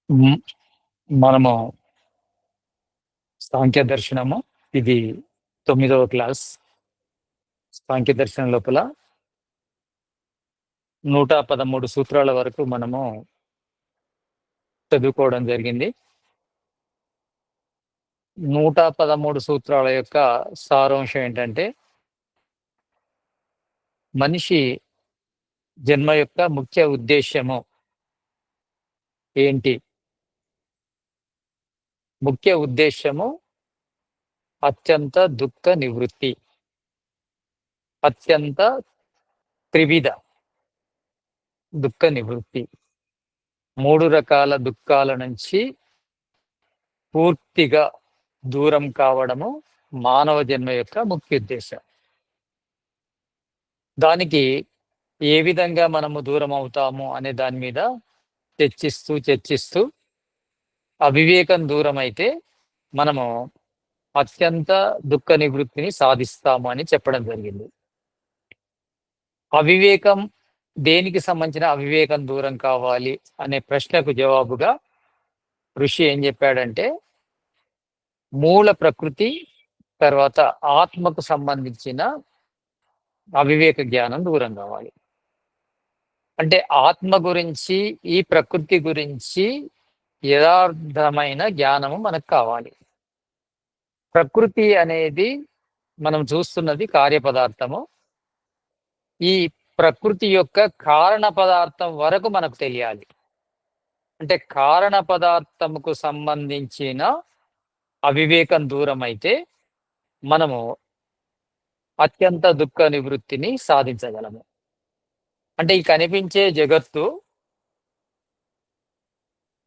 మ్, మనము సాంఖ్య దర్శనము, ఇది 9వ క్లాస్. సాంఖ్య దర్శనం లోపల 113 సూత్రాల వరకు మనము చదువుకోవడం జరిగింది. 113 సూత్రాల యొక్క సారాంశం ఏంటంటే, మనిషి జన్మ యొక్క ముఖ్య ఉద్దేశ్యము ఏంటి? ముఖ్య ఉద్దేశ్యము అత్యంత దుఃఖ నివృత్తి, అత్యంత త్రివిధ దుఃఖ నివృత్తి. 3 రకాల దుఃఖాల నుంచి పూర్తిగా దూరం కావడము మానవ జన్మ యొక్క ముఖ్య ఉద్దేశం. దానికి ఏ విధంగా మనము దూరం అవుతాము అనే దాని మీద చర్చిస్తూ అవివేకం దూరం అయితే మనము అత్యంత దుఃఖ నివృత్తిని సాధిస్తాము అని చెప్పడం జరిగింది. అవివేకం దేనికి సంబంధించిన అవివేకం దూరం కావాలి అనే ప్రశ్నకు జవాబుగా ఋషి ఏం చెప్పాడంటే, మూల ప్రకృతి తర్వాత ఆత్మకు సంబంధించిన అవివేక జ్ఞానం దూరం కావాలి. అంటే ఆత్మ గురించి, ఈ ప్రకృతి గురించి యథార్థమైన జ్ఞానము మనకు కావాలి. ప్రకృతి అనేది మనం చూస్తున్నది కార్యపదార్థము. ఈ ప్రకృతి యొక్క కారణ పదార్థం వరకు మనకు తెలియాలి. అంటే కారణ పదార్థముకు సంబంధించిన అవివేకం దూరం అయితే మనము అత్యంత దుఃఖ నివృత్తిని సాధించగలము. అంటే ఈ కనిపించే జగత్తు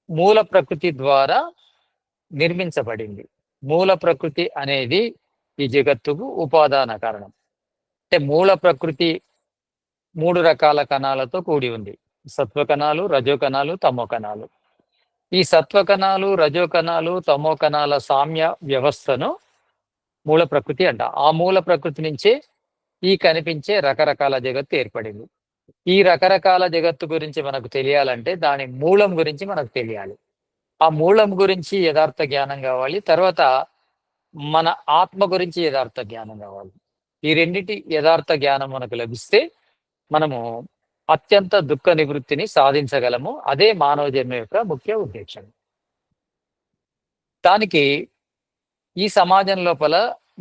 మూల ప్రకృతి ద్వారా నిర్మించబడింది. మూల ప్రకృతి అనేది ఈ జగత్తుకు ఉపాదాన కారణం. అంటే మూల ప్రకృతి 3 రకాల కణాలతో కూడి ఉంది. సత్వ కణాలు, రజో కణాలు, తమో కణాలు. ఈ సత్వ కణాలు, రజో కణాలు, తమో కణాల సామ్య వ్యవస్థను మూల ప్రకృతి అంట. ఆ మూల ప్రకృతి నుంచే ఈ కనిపించే రకరకాల జగత్తు ఏర్పడింది. ఈ రకరకాల జగత్తు గురించి మనకు తెలియాలంటే దాని మూలం గురించి మనకు తెలియాలి. ఆ మూలం గురించి యథార్థ జ్ఞానం కావాలి. తర్వాత మన ఆత్మ గురించి యథార్థ జ్ఞానం కావాలి. ఈ రెండింటి యథార్థ జ్ఞానం మనకు లభిస్తే మనము అత్యంత దుఃఖ నివృత్తిని సాధించగలము. అదే మానవ జన్మ యొక్క ముఖ్య ఉద్దేశం. దానికి ఈ సమాజం లోపల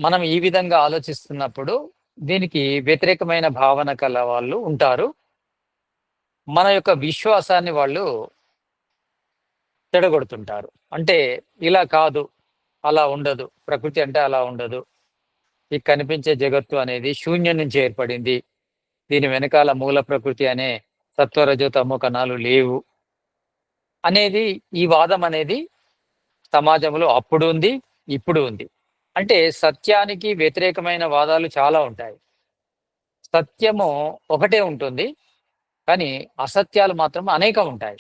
మనం ఈ విధంగా ఆలోచిస్తున్నప్పుడు దీనికి వ్యతిరేకమైన భావన కల వాళ్ళు ఉంటారు. మన యొక్క విశ్వాసాన్ని వాళ్ళు చెడగొడుతుంటారు. అంటే ఇలా కాదు, అలా ఉండదు, ప్రకృతి అంటే అలా ఉండదు, ఈ కనిపించే జగత్తు అనేది శూన్యం నుంచి ఏర్పడింది, దీని వెనకాల మూల ప్రకృతి అనే సత్వరజో తమో కణాలు లేవు అనేది ఈ వాదం అనేది సమాజంలో అప్పుడు ఉంది, ఇప్పుడు ఉంది. అంటే సత్యానికి వ్యతిరేకమైన వాదాలు చాలా ఉంటాయి. సత్యము ఒకటే ఉంటుంది, కానీ అసత్యాలు మాత్రం అనేకం ఉంటాయి.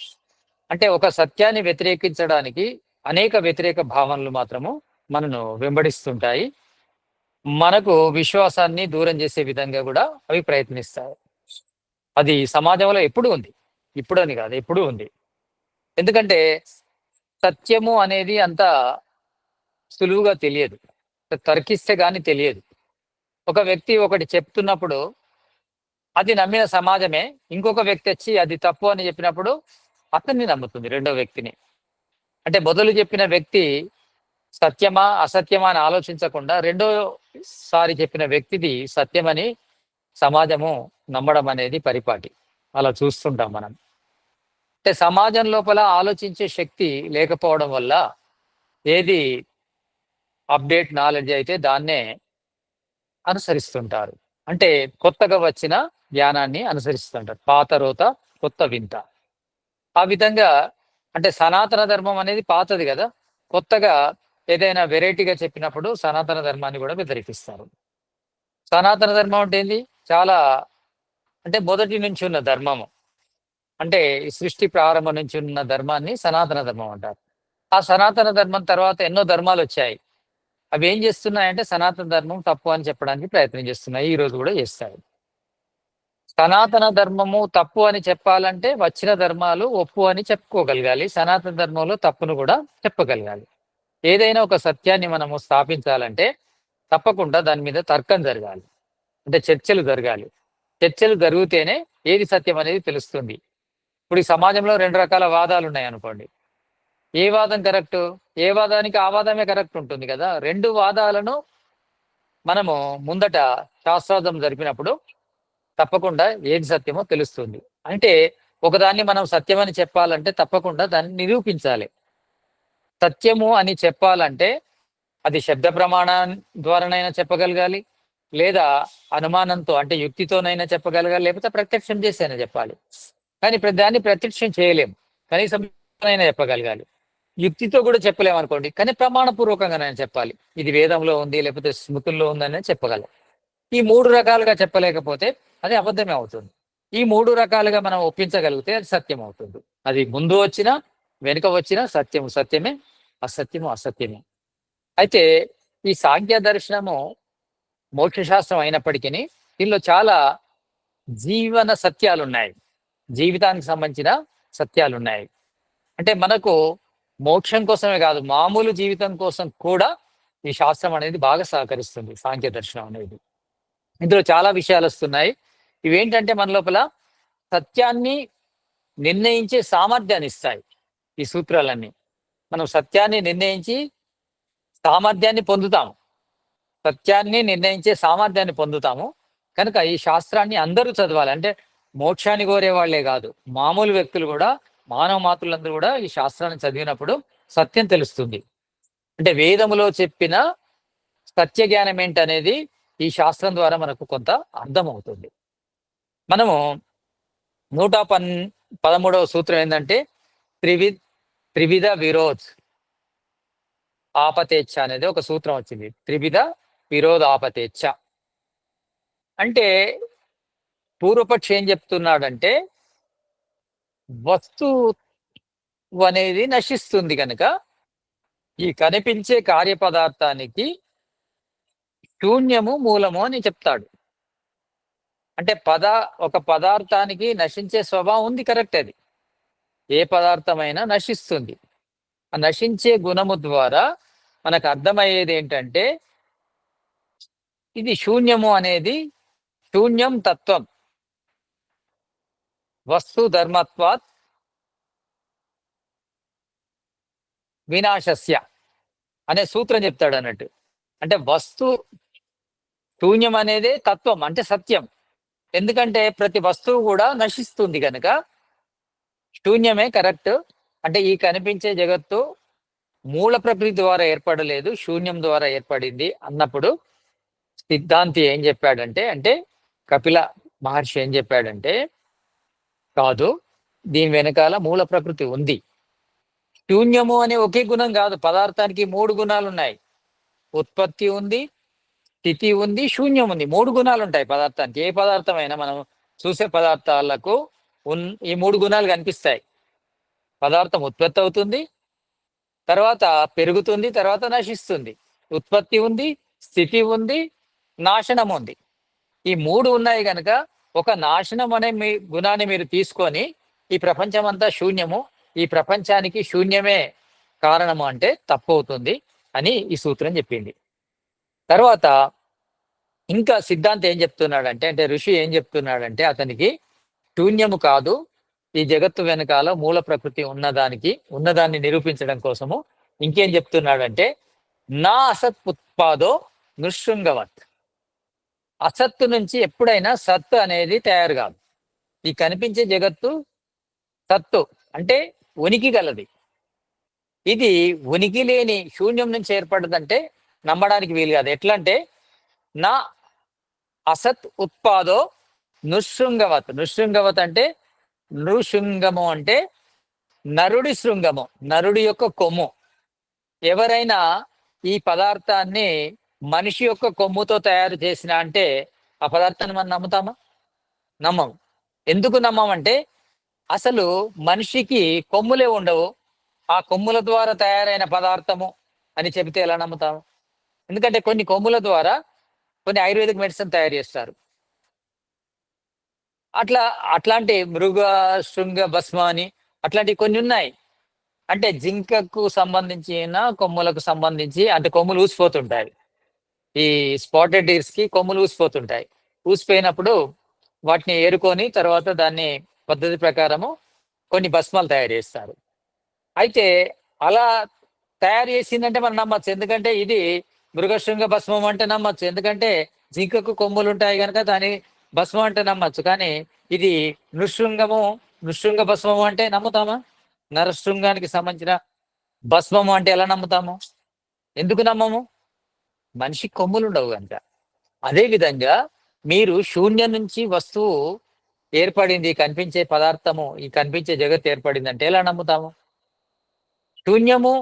అంటే ఒక సత్యాన్ని వ్యతిరేకించడానికి అనేక వ్యతిరేక భావనలు మాత్రము మనను వెంబడిస్తుంటాయి. మనకు విశ్వాసాన్ని దూరం చేసే విధంగా కూడా అవి ప్రయత్నిస్తాయి. అది సమాజంలో ఎప్పుడు ఉంది, ఇప్పుడు అని కాదు, ఎప్పుడు ఉంది. ఎందుకంటే సత్యము అనేది అంత సులువుగా తెలియదు, తర్కిస్తే కానీ తెలియదు. ఒక వ్యక్తి ఒకటి చెప్తున్నప్పుడు అది నమ్మిన సమాజమే ఇంకొక వ్యక్తి వచ్చి అది తప్పు అని చెప్పినప్పుడు అతన్ని నమ్ముతుంది, రెండో వ్యక్తిని. అంటే మొదలు చెప్పిన వ్యక్తి సత్యమా అసత్యమా అని ఆలోచించకుండా రెండోసారి చెప్పిన వ్యక్తిది సత్యమని సమాజము నమ్మడం అనేది పరిపాటి. అలా చూస్తుంటాం మనం. అంటే సమాజం లోపల ఆలోచించే శక్తి లేకపోవడం వల్ల ఏది అప్డేట్ నాలెడ్జ్ అయితే దాన్నే అనుసరిస్తుంటారు. అంటే కొత్తగా వచ్చిన జ్ఞానాన్ని అనుసరిస్తుంటారు. పాత రోత కొత్త వింత. ఆ విధంగా అంటే సనాతన ధర్మం అనేది పాతది కదా, కొత్తగా ఏదైనా వెరైటీగా చెప్పినప్పుడు సనాతన ధర్మాన్ని కూడా వ్యతిరేకిస్తారు. సనాతన ధర్మం అంటే ఏంది? చాలా అంటే మొదటి నుంచి ఉన్న ధర్మము. అంటే ఈ సృష్టి ప్రారంభం నుంచి ఉన్న ధర్మాన్ని సనాతన ధర్మం అంటారు. ఆ సనాతన ధర్మం తర్వాత ఎన్నో ధర్మాలు వచ్చాయి. అవి ఏం చేస్తున్నాయంటే సనాతన ధర్మం తప్పు అని చెప్పడానికి ప్రయత్నం చేస్తున్నాయి. ఈ రోజు కూడా చేస్తాయి. సనాతన ధర్మము తప్పు అని చెప్పాలంటే వచ్చిన ధర్మాలు ఒప్పు అని చెప్పుకోగలగాలి. సనాతన ధర్మంలో తప్పును కూడా చెప్పగలగాలి. ఏదైనా ఒక సత్యాన్ని మనము స్థాపించాలంటే తప్పకుండా దాని మీద తర్కం జరగాలి. అంటే చర్చలు జరగాలి. చర్చలు జరిగితేనే ఏది సత్యం అనేది తెలుస్తుంది. ఇప్పుడు ఈ సమాజంలో 2 రకాల వాదాలు ఉన్నాయనుకోండి. ఏ వాదం కరెక్టు? ఏ వాదానికి ఆ వాదమే కరెక్ట్ ఉంటుంది కదా! 2 వాదాలను మనము ముందట శాస్త్రార్థం జరిపినప్పుడు తప్పకుండా ఏది సత్యమో తెలుస్తుంది. అంటే ఒకదాన్ని మనం సత్యమని చెప్పాలంటే తప్పకుండా దాన్ని నిరూపించాలి. సత్యము అని చెప్పాలంటే అది శబ్ద ప్రమాణం ద్వారానైనా చెప్పగలగాలి. లేదా అనుమానంతో అంటే యుక్తితోనైనా చెప్పగలగాలి. లేకపోతే ప్రత్యక్షం చేసైనా చెప్పాలి. కానీ దాన్ని ప్రత్యక్షం చేయలేము. కనీసం అయినా చెప్పగలగాలి. యుక్తితో కూడా చెప్పలేమనుకోండి. కానీ ప్రమాణపూర్వకంగానైనా చెప్పాలి. ఇది వేదంలో ఉంది, లేకపోతే స్మృతుల్లో ఉందని చెప్పగలం. ఈ 3 రకాలుగా చెప్పలేకపోతే అది అబద్ధమే అవుతుంది. ఈ 3 రకాలుగా మనం ఒప్పించగలిగితే అది సత్యం అవుతుంది. అది ముందు వచ్చినా, వెనుక వచ్చినా సత్యము సత్యమే, అసత్యము అసత్యమే. అయితే ఈ సాంఖ్య దర్శనము మోక్షశాస్త్రం అయినప్పటికీ దీనిలో చాలా జీవన సత్యాలున్నాయి. జీవితానికి సంబంధించిన సత్యాలున్నాయి. అంటే మనకు మోక్షం కోసమే కాదు, మామూలు జీవితం కోసం కూడా ఈ శాస్త్రం అనేది బాగా సహకరిస్తుంది. సాంఖ్య దర్శనం అనేది. ఇందులో చాలా విషయాలు వస్తున్నాయి. ఇవేంటంటే మన లోపల సత్యాన్ని నిర్ణయించే సామర్థ్యాన్ని ఇస్తాయి ఈ సూత్రాలన్నీ. మనం సత్యాన్ని నిర్ణయించి సామర్థ్యాన్ని పొందుతాము. సత్యాన్ని నిర్ణయించే సామర్థ్యాన్ని పొందుతాము. కనుక ఈ శాస్త్రాన్ని అందరూ చదవాలి. అంటే మోక్షాన్ని కోరే వాళ్ళే కాదు, మామూలు వ్యక్తులు కూడా, మానవ మాతృలందరూ కూడా ఈ శాస్త్రాన్ని చదివినప్పుడు సత్యం తెలుస్తుంది. అంటే వేదములో చెప్పిన సత్య జ్ఞానం ఏంటనేది ఈ శాస్త్రం ద్వారా మనకు కొంత అర్థమవుతుంది. మనము 113వ సూత్రం ఏంటంటే త్రివి త్రివిధ విరోధ్ ఆపతేచ్ఛ అనేది ఒక సూత్రం వచ్చింది. త్రివిధ విరోధ ఆపతేచ్ఛ అంటే పూర్వపక్షి ఏం చెప్తున్నాడంటే వస్తువు అనేది నశిస్తుంది కనుక ఈ కనిపించే కార్యపదార్థానికి శూన్యము మూలము అని చెప్తాడు. అంటే ఒక పదార్థానికి నశించే స్వభావం ఉంది, కరెక్ట్. అది ఏ పదార్థమైనా నశిస్తుంది. ఆ నశించే గుణము ద్వారా మనకు అర్థమయ్యేది ఏంటంటే ఇది శూన్యము అనేది శూన్యం తత్వం వస్తు ధర్మత్వాత్ వినాశస్య అనే సూత్రం చెప్తాడు అన్నట్టు. అంటే శూన్యం అనేదే తత్వం, అంటే సత్యం. ఎందుకంటే ప్రతి వస్తువు కూడా నశిస్తుంది కనుక శూన్యమే కరెక్ట్. అంటే ఈ కనిపించే జగత్తు మూల ప్రకృతి ద్వారా ఏర్పడలేదు, శూన్యం ద్వారా ఏర్పడింది అన్నప్పుడు సిద్ధాంతి ఏం చెప్పాడంటే, అంటే కపిల మహర్షి ఏం చెప్పాడంటే, కాదు, దీని వెనకాల మూల ప్రకృతి ఉంది. శూన్యము అనే ఒకే గుణం కాదు, పదార్థానికి 3 గుణాలు ఉన్నాయి. ఉత్పత్తి ఉంది, స్థితి ఉంది, శూన్యం ఉంది. 3 గుణాలు ఉంటాయి పదార్థానికి. ఏ పదార్థమైనా మనం చూసే పదార్థాలకు ఈ 3 గుణాలు కనిపిస్తాయి. పదార్థం ఉత్పత్తి అవుతుంది, తర్వాత పెరుగుతుంది, తర్వాత నశిస్తుంది. ఉత్పత్తి ఉంది, స్థితి ఉంది, నాశనం ఉంది. ఈ 3 ఉన్నాయి కనుక ఒక నాశనం అనే గుణాన్ని మీరు తీసుకొని ఈ ప్రపంచం అంతా శూన్యము, ఈ ప్రపంచానికి శూన్యమే కారణము అంటే తప్పు అవుతుంది అని ఈ సూత్రం చెప్పింది. తర్వాత ఇంకా సిద్ధాంతం ఏం చెప్తున్నాడంటే, అంటే ఋషి ఏం చెప్తున్నాడంటే అతనికి శూన్యము కాదు, ఈ జగత్తు వెనకాల మూల ప్రకృతి ఉన్నదాన్ని నిరూపించడం కోసము ఇంకేం చెప్తున్నాడంటే నా అసత్ ఉత్పాదో నృశృంగవత్. అసత్తు నుంచి ఎప్పుడైనా సత్తు అనేది తయారు కాదు. ఈ కనిపించే జగత్తు సత్తు అంటే ఉనికి గలది. ఇది ఉనికి లేని శూన్యం నుంచి ఏర్పడదంటే నమ్మడానికి వీలు కాదు. ఎట్లా అంటే నా అసత్ ఉత్పాదో నృశృంగవత్. నృశృంగవత్ అంటే నృశృంగము అంటే నరుడి శృంగము, నరుడి యొక్క కొమ్ము. ఎవరైనా ఈ పదార్థాన్ని మనిషి యొక్క కొమ్ముతో తయారు చేసిన అంటే ఆ పదార్థాన్ని మనం నమ్ముతామా? నమ్మము. ఎందుకు నమ్మమంటే అసలు మనిషికి కొమ్ములే ఉండవు, ఆ కొమ్ముల ద్వారా తయారైన పదార్థము అని చెబితే ఎలా నమ్ముతాము? ఎందుకంటే కొన్ని కొమ్ముల ద్వారా కొన్ని ఆయుర్వేదిక్ మెడిసిన్ తయారు చేస్తారు. అట్లా అట్లాంటి మృగ శృంగ భస్మ అని అట్లాంటివి కొన్ని ఉన్నాయి. అంటే జింకకు సంబంధించిన కొమ్ములకు సంబంధించి అంటే కొమ్ములు ఊసిపోతుంటాయి. ఈ స్పాటెడ్ డీర్స్ కి కొమ్ములు ఊసిపోతుంటాయి. ఊసిపోయినప్పుడు వాటిని ఏరుకొని తర్వాత దాన్ని పద్ధతి ప్రకారము కొన్ని భస్మాలు తయారు చేస్తారు. అయితే అలా తయారు చేసిందంటే మనం నమ్మచ్చు. ఎందుకంటే ఇది మృగశృంగ భస్మం అంటే నమ్మచ్చు. ఎందుకంటే జింకకు కొమ్ములు ఉంటాయి కనుక దాని భస్మం అంటే నమ్మచ్చు. కానీ ఇది నృశృంగము నృశృంగ భస్మము అంటే నమ్ముతామా? నరశృంగానికి సంబంధించిన భస్మము అంటే ఎలా నమ్ముతాము? ఎందుకు నమ్మము? మనిషి కొమ్ములు ఉండవు కనుక. అదే విధంగా మీరు శూన్యం నుంచి వస్తువు ఏర్పడింది, కనిపించే పదార్థము, ఈ కనిపించే జగత్ ఏర్పడింది అంటే ఎలా నమ్ముతాము? శూన్యము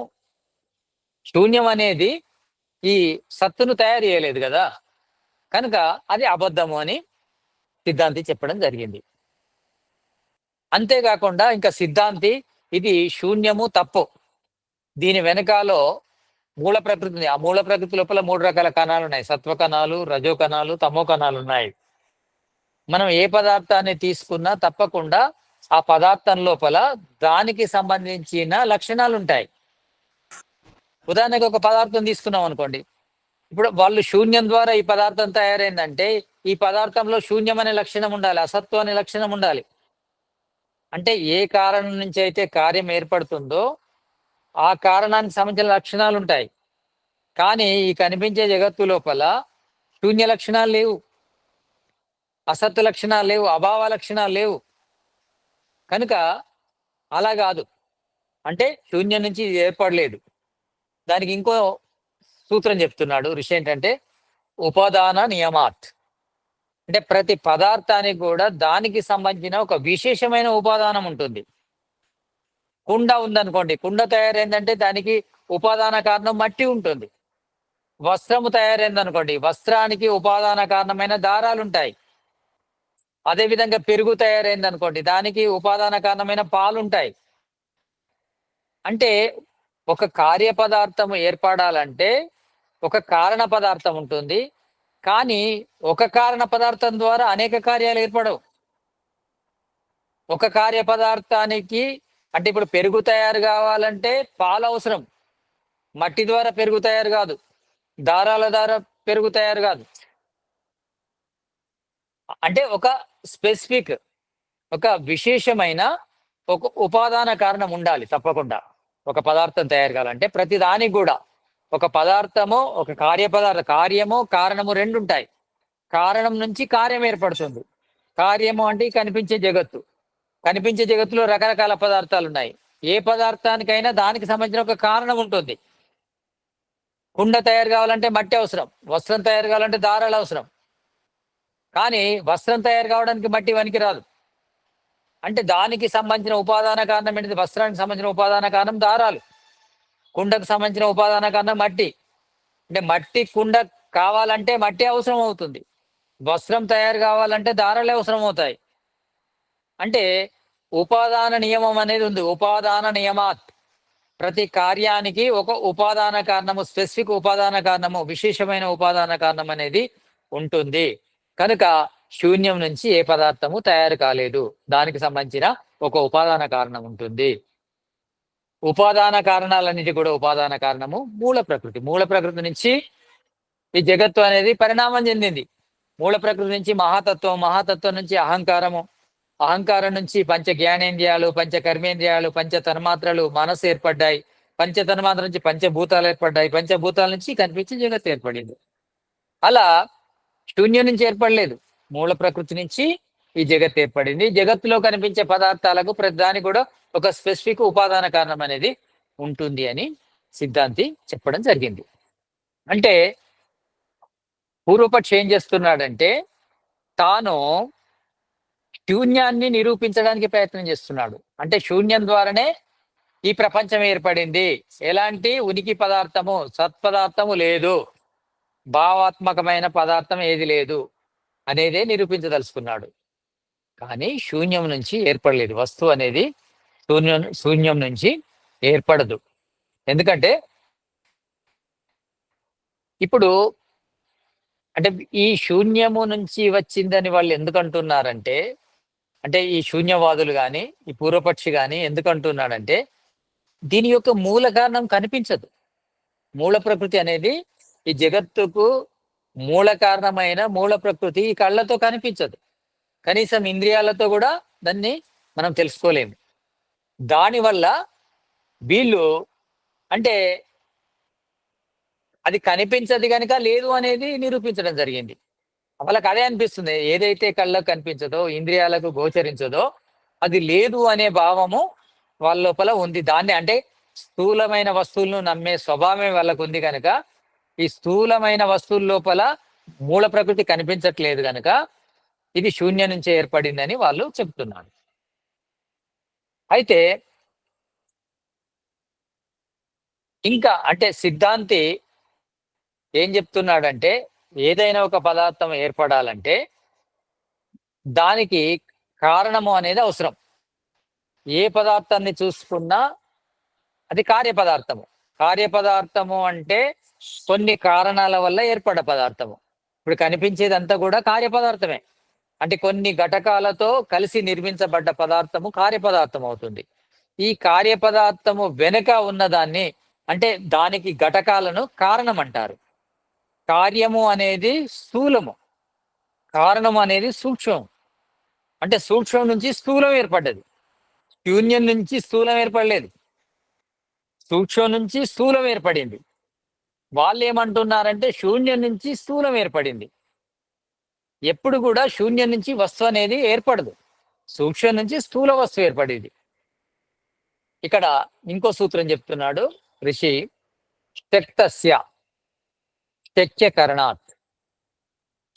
శూన్యం అనేది ఈ సత్తును తయారు చేయలేదు కదా, కనుక అది అబద్ధము అని సిద్ధాంతి చెప్పడం జరిగింది. అంతేకాకుండా ఇంకా సిద్ధాంతి ఇది శూన్యము తప్పు, దీని వెనకాలో మూల ప్రకృతి, ఆ మూల ప్రకృతి లోపల 3 రకాల కణాలు ఉన్నాయి. సత్వ కణాలు, రజో కణాలు, తమో కణాలు ఉన్నాయి. మనం ఏ పదార్థాన్ని తీసుకున్నా తప్పకుండా ఆ పదార్థం లోపల దానికి సంబంధించిన లక్షణాలు ఉంటాయి. ఉదాహరణకు ఒక పదార్థం తీసుకున్నాం అనుకోండి, ఇప్పుడు వాళ్ళు శూన్యం ద్వారా ఈ పదార్థం తయారైందంటే ఈ పదార్థంలో శూన్యం అనే లక్షణం ఉండాలి, అసత్వం అనే లక్షణం ఉండాలి. అంటే ఏ కారణం నుంచి అయితే కార్యం ఏర్పడుతుందో ఆ కారణానికి సంబంధించిన లక్షణాలు ఉంటాయి. కానీ ఈ కనిపించే జగత్తు లోపల శూన్య లక్షణాలు లేవు, అసత్తు లక్షణాలు లేవు, అభావ లక్షణాలు లేవు. కనుక అలా కాదు, అంటే శూన్యం నుంచి ఇది ఏర్పడలేదు. దానికి ఇంకో సూత్రం చెప్తున్నాడు ఋషి, ఏంటంటే ఉపాదాన నియమాత్. అంటే ప్రతి పదార్థానికి కూడా దానికి సంబంధించిన ఒక విశేషమైన ఉపాదానం ఉంటుంది. కుండ ఉందనుకోండి, కుండ తయారైందంటే దానికి ఉపాదాన కారణం మట్టి ఉంటుంది. వస్త్రము తయారైందనుకోండి, వస్త్రానికి ఉపాదాన కారణమైన దారాలు ఉంటాయి. అదేవిధంగా పెరుగు తయారైందనుకోండి, దానికి ఉపాదాన కారణమైన పాలుంటాయి. అంటే ఒక కార్య పదార్థము ఏర్పడాలంటే ఒక కారణ పదార్థం ఉంటుంది, కానీ ఒక కారణ పదార్థం ద్వారా అనేక కార్యాలు ఏర్పడవు. ఒక కార్య పదార్థానికి అంటే ఇప్పుడు పెరుగు తయారు కావాలంటే పాలు అవసరం, మట్టి ద్వారా పెరుగు తయారు కాదు, దారాల ద్వారా పెరుగు తయారు కాదు. అంటే ఒక స్పెసిఫిక్, ఒక విశేషమైన ఒక ఉపాదాన కారణం ఉండాలి తప్పకుండా. ఒక పదార్థం తయారు కావాలంటే ప్రతి దానికి కూడా ఒక పదార్థము, ఒక కార్యపదార్థ, కార్యము కారణము రెండు ఉంటాయి. కారణం నుంచి కార్యం ఏర్పడుతుంది. కార్యము అంటే ఈ కనిపించే జగత్తు, కనిపించే జగత్తులో రకరకాల పదార్థాలు ఉన్నాయి. ఏ పదార్థానికైనా దానికి సంబంధించిన ఒక కారణం ఉంటుంది. కుండ తయారు కావాలంటే మట్టి అవసరం, వస్త్రం తయారు కావాలంటే దారాలు అవసరం. కానీ వస్త్రం తయారు కావడానికి మట్టి పనికిరాదు. అంటే దానికి సంబంధించిన ఉపాదాన కారణం ఏంటిది? వస్త్రానికి సంబంధించిన ఉపాదాన కారణం దారాలు, కుండకు సంబంధించిన ఉపాదాన కారణం మట్టి. అంటే మట్టి కుండ కావాలంటే మట్టి అవసరం అవుతుంది, వస్త్రం తయారు కావాలంటే దారాలే అవసరం అవుతాయి. అంటే ఉపాదాన నియమం అనేది ఉంది. ఉపాదాన నియమాత్, ప్రతి కార్యానికి ఒక ఉపాదాన కారణము, స్పెసిఫిక్ ఉపాదాన కారణము, విశేషమైన ఉపాదాన కారణం అనేది ఉంటుంది. కనుక శూన్యం నుంచి ఏ పదార్థము తయారు కాలేదు, దానికి సంబంధించిన ఒక ఉపాదాన కారణం ఉంటుంది. ఉపాదాన కారణాలన్నిటి కూడా ఉపాదాన కారణము మూల ప్రకృతి. మూల ప్రకృతి నుంచి ఈ జగత్తు అనేది పరిణామం చెందింది. మూల ప్రకృతి నుంచి మహాతత్వం, మహాతత్వం నుంచి అహంకారము, అహంకారం నుంచి పంచ జ్ఞానేంద్రియాలు, పంచ కర్మేంద్రియాలు, పంచ తన్మాత్రలు, మనసు ఏర్పడ్డాయి. పంచ తన్మాత్ర నుంచి పంచభూతాలు ఏర్పడ్డాయి. పంచభూతాల నుంచి కనిపించే జగత్తు ఏర్పడింది. అలా శూన్యం నుంచి ఏర్పడలేదు, మూల ప్రకృతి నుంచి ఈ జగత్ ఏర్పడింది. జగత్తులో కనిపించే పదార్థాలకు ప్రతిదానికి కూడా ఒక స్పెసిఫిక్ ఉపాదాన కారణం అనేది ఉంటుంది అని సిద్ధాంతి చెప్పడం జరిగింది. అంటే పూర్వపక్షి ఏం చేస్తున్నాడంటే తాను శూన్యాన్ని నిరూపించడానికి ప్రయత్నం చేస్తున్నాడు. అంటే శూన్యం ద్వారానే ఈ ప్రపంచం ఏర్పడింది, ఎలాంటి ఉనికి పదార్థము, సత్పదార్థము లేదు, భావాత్మకమైన పదార్థం ఏది లేదు అనేదే నిరూపించదలుచుకున్నాడు. కానీ శూన్యం నుంచి ఏర్పడలేదు వస్తువు అనేది, శూన్యం నుంచి ఏర్పడదు. ఎందుకంటే ఇప్పుడు అంటే ఈ శూన్యము నుంచి వచ్చిందని వాళ్ళు ఎందుకు అంటున్నారంటే అంటే ఈ శూన్యవాదులు కానీ ఈ పూర్వపక్షి కానీ ఎందుకు అంటున్నాడంటే దీని యొక్క మూల కారణం కనిపించదు. మూల ప్రకృతి అనేది ఈ జగత్తుకు మూల కారణమైన మూల ప్రకృతి ఈ కళ్ళతో కనిపించదు. కనీసం ఇంద్రియాలతో కూడా దాన్ని మనం తెలుసుకోలేము. దానివల్ల వీళ్ళు అంటే అది కనిపించదు కనుక లేదు అనేది నిరూపించడం జరిగింది. వాళ్ళకి అదే అనిపిస్తుంది, ఏదైతే కళ్ళకు కనిపించదో ఇంద్రియాలకు గోచరించదో అది లేదు అనే భావము వాళ్ళ లోపల ఉంది. దాన్ని అంటే స్థూలమైన వస్తువులను నమ్మే స్వభావమే వాళ్ళకు ఉంది కనుక ఈ స్థూలమైన వస్తువుల లోపల మూల ప్రకృతి కనిపించట్లేదు కనుక ఇది శూన్యం నుంచి ఏర్పడిందని వాళ్ళు చెప్తున్నారు. అయితే ఇంకా అంటే సిద్ధాంతి ఏం చెప్తున్నాడంటే ఏదైనా ఒక పదార్థం ఏర్పడాలంటే దానికి కారణము అనేది అవసరం. ఏ పదార్థాన్ని చూసుకున్నా అది కార్యపదార్థము. కార్యపదార్థము అంటే కొన్ని కారణాల వల్ల ఏర్పడ్డ పదార్థము. ఇప్పుడు కనిపించేదంతా కూడా కార్యపదార్థమే. అంటే కొన్ని ఘటకాలతో కలిసి నిర్మించబడ్డ పదార్థము కార్యపదార్థం అవుతుంది. ఈ కార్యపదార్థము వెనుక ఉన్నదాన్ని అంటే దానికి ఘటకాలను కారణం అంటారు. కార్యము అనేది స్థూలము, కారణం అనేది సూక్ష్మం. అంటే సూక్ష్మం నుంచి స్థూలం ఏర్పడ్డది, శూన్యం నుంచి స్థూలం ఏర్పడలేదు, సూక్ష్మం నుంచి స్థూలం ఏర్పడింది. వాళ్ళు ఏమంటున్నారంటే శూన్యం నుంచి స్థూలం ఏర్పడింది. ఎప్పుడు కూడా శూన్యం నుంచి వస్తువు అనేది ఏర్పడదు, సూక్ష్మం నుంచి స్థూల వస్తువు ఏర్పడేది. ఇక్కడ ఇంకో సూత్రం చెప్తున్నాడు ఋషి, శక్తస్య శక్యకరణాత్.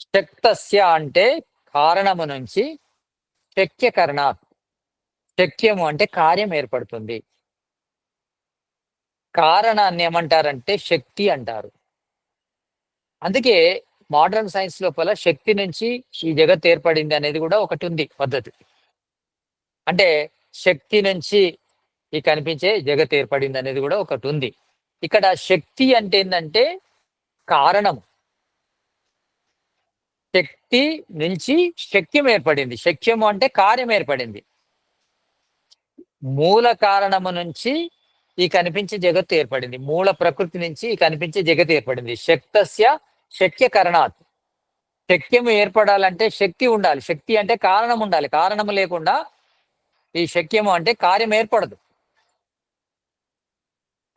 శక్తస్య అంటే కారణము నుంచి, శక్యకరణాత్ శక్యము అంటే కార్యం ఏర్పడుతుంది. కారణాన్ని ఏమంటారంటే శక్తి అంటారు. అందుకే మోడర్న్ సైన్స్ లోపల శక్తి నుంచి ఈ జగత్ ఏర్పడింది అనేది కూడా ఒకటి ఉంది పద్ధతి. అంటే శక్తి నుంచి ఈ కనిపించే జగత్ ఏర్పడింది అనేది కూడా ఒకటి ఉంది. ఇక్కడ శక్తి అంటే ఏంటంటే కారణం. శక్తి నుంచి శక్యం ఏర్పడింది. శక్యము అంటే కార్యం ఏర్పడింది. మూల కారణము నుంచి ఈ కనిపించే జగత్తు ఏర్పడింది. మూల ప్రకృతి నుంచి ఈ కనిపించే జగత్ ఏర్పడింది. శక్తస్య శక్యకరణాత్. శక్యము ఏర్పడాలంటే శక్తి ఉండాలి. శక్తి అంటే కారణం ఉండాలి. కారణము లేకుండా ఈ శక్యము అంటే కార్యం ఏర్పడదు.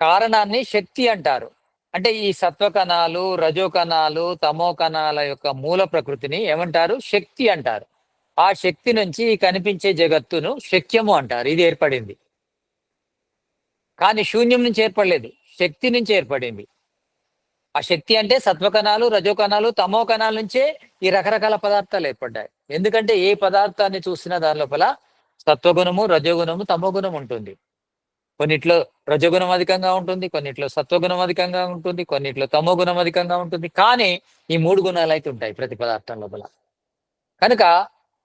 కారణాన్ని శక్తి అంటారు. అంటే ఈ సత్వకణాలు, రజోకణాలు, తమోకణాల యొక్క మూల ప్రకృతిని ఏమంటారు? శక్తి అంటారు. ఆ శక్తి నుంచి కనిపించే జగత్తును శక్యము అంటారు. ఇది ఏర్పడింది. కానీ శూన్యం నుంచి ఏర్పడలేదు, శక్తి నుంచి ఏర్పడింది. ఆ శక్తి అంటే సత్వకణాలు, రజోకణాలు, తమో కణాల నుంచే ఈ రకరకాల పదార్థాలు ఏర్పడ్డాయి. ఎందుకంటే ఏ పదార్థాన్ని చూసినా దాని లోపల సత్వగుణము, రజోగుణము, తమో గుణం ఉంటుంది. కొన్నిట్లో రజోగుణం అధికంగా ఉంటుంది, కొన్నిట్లో సత్వగుణం అధికంగా ఉంటుంది, కొన్నిట్లో తమో గుణం అధికంగా ఉంటుంది. కానీ ఈ మూడు గుణాలు అయితే ఉంటాయి ప్రతి పదార్థం లోపల. కనుక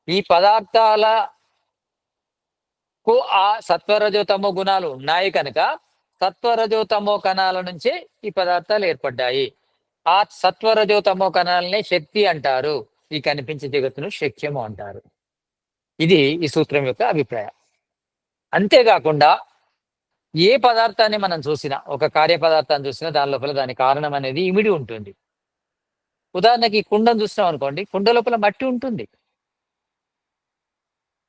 ఈ పదార్థాలకు ఆ సత్వరజోతమో గుణాలు ఉన్నాయి కనుక సత్వరజోతమో కణాల నుంచే ఈ పదార్థాలు ఏర్పడ్డాయి. ఆ సత్వరజోతమో కణాలనే శక్తి అంటారు. ఈ కనిపించే జగత్తును శక్యము అంటారు. ఇది ఈ సూత్రం యొక్క అభిప్రాయం. అంతేకాకుండా ఏ పదార్థాన్ని మనం చూసినా, ఒక కార్య పదార్థాన్ని చూసినా దాని లోపల దాని కారణం అనేది ఇమిడి ఉంటుంది. ఉదాహరణకి కుండను చూసినాం అనుకోండి, కుండ లోపల మట్టి ఉంటుంది.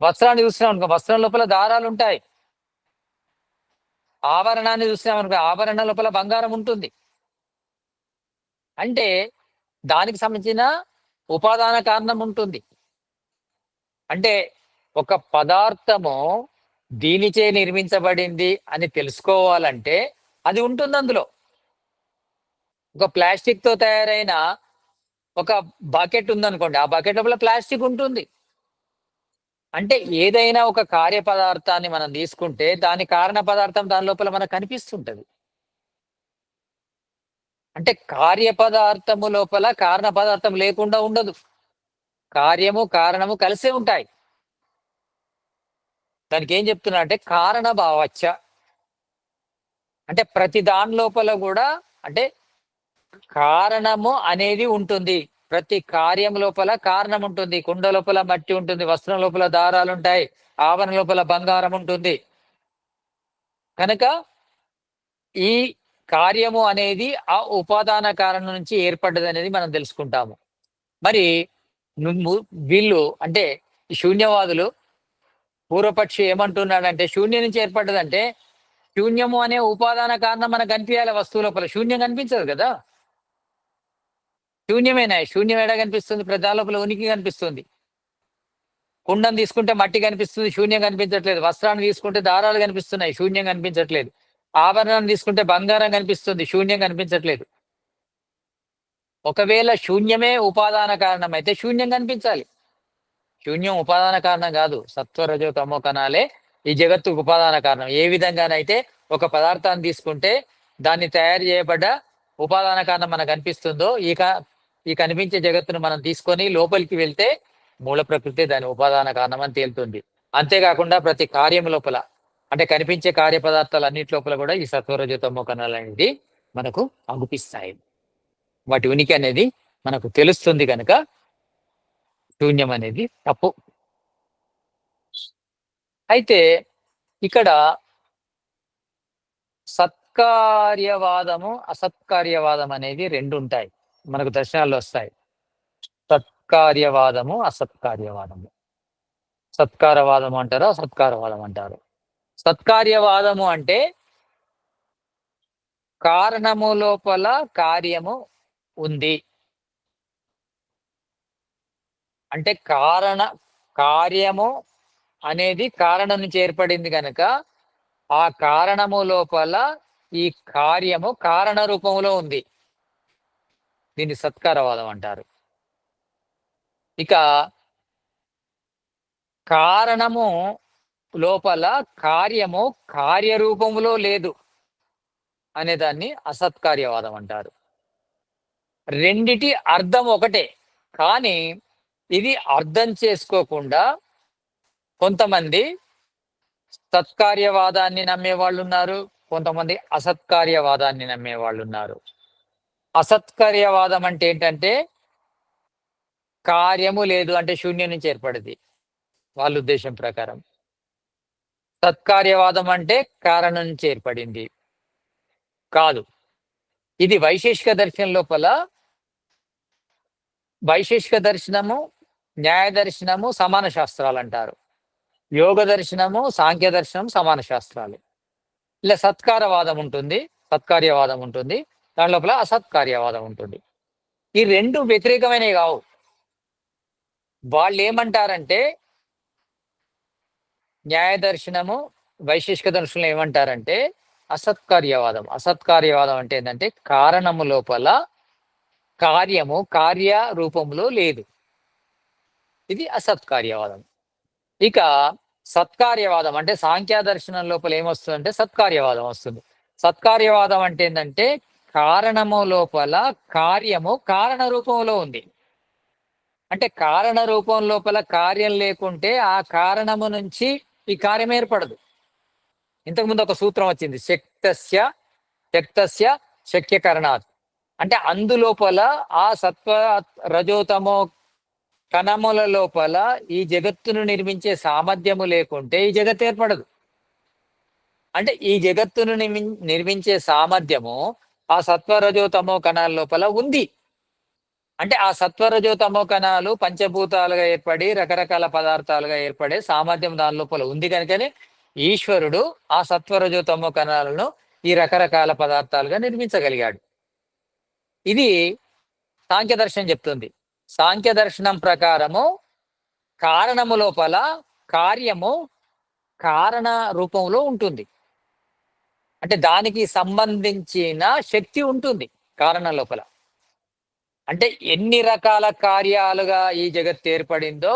వస్త్రాన్ని చూసినాం అనుకో, వస్త్రం లోపల దారాలు ఉంటాయి. ఆభరణాన్ని చూసినాం అనుకో, ఆభరణ లోపల బంగారం ఉంటుంది. అంటే దానికి సంబంధించిన ఉపాదాన కారణం ఉంటుంది. అంటే ఒక పదార్థము దీనిచే నిర్మించబడింది అని తెలుసుకోవాలంటే అది ఉంటుంది అందులో. ఒక ప్లాస్టిక్ తో తయారైన ఒక బకెట్ ఉందనుకోండి, ఆ బకెట్ లోపల ప్లాస్టిక్ ఉంటుంది. అంటే ఏదైనా ఒక కార్య పదార్థాన్ని మనం తీసుకుంటే దాని కారణ పదార్థం దాని లోపల మనకు కనిపిస్తుంటది. అంటే కార్య పదార్థము లోపల కారణ పదార్థం లేకుండా ఉండదు. కార్యము కారణము కలిసే ఉంటాయి. దానికి ఏం చెప్తున్నా అంటే కారణ భావచ్చ. అంటే ప్రతి దాని లోపల కూడా అంటే కారణము అనేది ఉంటుంది. ప్రతి కార్యం లోపల కారణం ఉంటుంది. కుండ లోపల మట్టి ఉంటుంది, వస్త్రం లోపల దారాలు ఉంటాయి, ఆవరణ లోపల బంగారం ఉంటుంది. కనుక ఈ కార్యము అనేది ఆ ఉపాదాన కారణం నుంచి ఏర్పడ్డది అనేది మనం తెలుసుకుంటాము. మరి వీళ్ళు అంటే ఈ శూన్యవాదులు, పూర్వపక్షి ఏమంటున్నాడంటే శూన్యం నుంచి ఏర్పడ్డదంటే శూన్యము అనే ఉపాదాన కారణం మనకు కనిపించాలి. వస్తువు లోపల శూన్యం కనిపించదు కదా. శూన్యమేనా? శూన్యం ఎడ కనిపిస్తుంది? ప్రతి లోపల ఉనికి కనిపిస్తుంది. కుండం తీసుకుంటే మట్టి కనిపిస్తుంది, శూన్యం కనిపించట్లేదు. వస్త్రాన్ని తీసుకుంటే దారాలు కనిపిస్తున్నాయి, శూన్యం కనిపించట్లేదు. ఆభరణాన్ని తీసుకుంటే బంగారం కనిపిస్తుంది, శూన్యం కనిపించట్లేదు. ఒకవేళ శూన్యమే ఉపాదాన కారణం అయితే శూన్యం కనిపించాలి. శూన్యం ఉపాదాన కారణం కాదు. సత్వ రజో తమో కణాలే ఈ జగత్తుకు ఉపాదాన కారణం. ఏ విధంగానైతే ఒక పదార్థాన్ని తీసుకుంటే దాన్ని తయారు చేయబడ్డ ఉపాదాన కారణం మనకు కనిపిస్తుందో, ఈ కనిపించే జగత్తును మనం తీసుకొని లోపలికి వెళ్తే మూల ప్రకృతి దాని ఉపాదాన కారణం అని తేలుతుంది. అంతేకాకుండా ప్రతి కార్యం లోపల అంటే కనిపించే కార్య పదార్థాలు అన్నిటి లోపల కూడా ఈ సత్వరజతమో కణాలు అనేది మనకు అగుపిస్తాయి. వాటి ఉనికి అనేది మనకు తెలుస్తుంది కనుక శూన్యం అనేది తప్పు. అయితే ఇక్కడ సత్కార్యవాదము అసత్కార్యవాదం అనేది రెండు ఉంటాయి, మనకు దర్శనాల్లో వస్తాయి. సత్కార్యవాదము అసత్కార్యవాదము. సత్కారవాదం అంటారు, అసత్కారవాదం అంటారు. సత్కార్యవాదము అంటే కారణము లోపల కార్యము ఉంది. అంటే కార్యము అనేది కారణం నుంచి ఏర్పడింది కనుక ఆ కారణము లోపల ఈ కార్యము కారణ రూపంలో ఉంది. దీన్ని సత్కారవాదం అంటారు. ఇక కారణము లోపల కార్యము కార్యరూపంలో లేదు అనేదాన్ని అసత్కార్యవాదం అంటారు. రెండిటి అర్థం ఒకటే, కానీ ఇది అర్థం చేసుకోకుండా కొంతమంది సత్కార్యవాదాన్ని నమ్మే వాళ్ళు ఉన్నారు, కొంతమంది అసత్కార్యవాదాన్ని నమ్మే వాళ్ళు ఉన్నారు. అసత్కార్యవాదం అంటే ఏంటంటే కార్యము లేదు అంటే శూన్యం నుంచి ఏర్పడింది వాళ్ళ ఉద్దేశం ప్రకారం. సత్కార్యవాదం అంటే కారణం నుంచి ఏర్పడింది కాదు. ఇది వైశేషిక దర్శనం లోపల వైశేషిక దర్శనము, న్యాయ దర్శనము సమాన శాస్త్రాలు అంటారు. యోగ దర్శనము, సాంఖ్య దర్శనం సమాన శాస్త్రాలు. ఇలా సత్కారవాదం ఉంటుంది, సత్కార్యవాదం ఉంటుంది, దాని లోపల అసత్కార్యవాదం ఉంటుంది. ఈ రెండు వ్యతిరేకమైనవి కావు. వాళ్ళు ఏమంటారంటే న్యాయ దర్శనము, వైశేషిక దర్శనం ఏమంటారంటే అసత్కార్యవాదం. అసత్కార్యవాదం అంటే ఏంటంటే కారణము లోపల కార్యము కార్య రూపంలో లేదు. ఇది అసత్కార్యవాదం. ఇక సత్కార్యవాదం అంటే సాంఖ్య దర్శనం లోపల ఏమొస్తుందంటే సత్కార్యవాదం వస్తుంది. సత్కార్యవాదం అంటే ఏంటంటే కారణము లోపల కార్యము కారణ రూపంలో ఉంది. అంటే కారణ రూపం లోపల కార్యం లేకుంటే ఆ కారణము నుంచి ఈ కార్యం ఏర్పడదు. ఇంతకుముందు ఒక సూత్రం వచ్చింది, శక్తస్య శక్యకరణాత్. అంటే అందులోపల ఆ సత్వ రజోతమో కణముల లోపల ఈ జగత్తును నిర్మించే సామర్థ్యము లేకుంటే ఈ జగత్ ఏర్పడదు. అంటే ఈ జగత్తును నిర్మించే సామర్థ్యము ఆ సత్వరజోతమో కణాల లోపల ఉంది. అంటే ఆ సత్వరజోతమో కణాలు పంచభూతాలుగా ఏర్పడి రకరకాల పదార్థాలుగా ఏర్పడే సామర్థ్యం దాని లోపల ఉంది కనుకనే ఈశ్వరుడు ఆ సత్వరజోతమో కణాలను ఈ రకరకాల పదార్థాలుగా నిర్మించగలిగాడు. ఇది సాంఖ్య దర్శనం చెప్తుంది. సాంఖ్య దర్శనం ప్రకారము కారణము లోపల కార్యము కారణ రూపంలో ఉంటుంది. అంటే దానికి సంబంధించిన శక్తి ఉంటుంది కారణం లోపల. అంటే ఎన్ని రకాల కార్యాలుగా ఈ జగత్ ఏర్పడిందో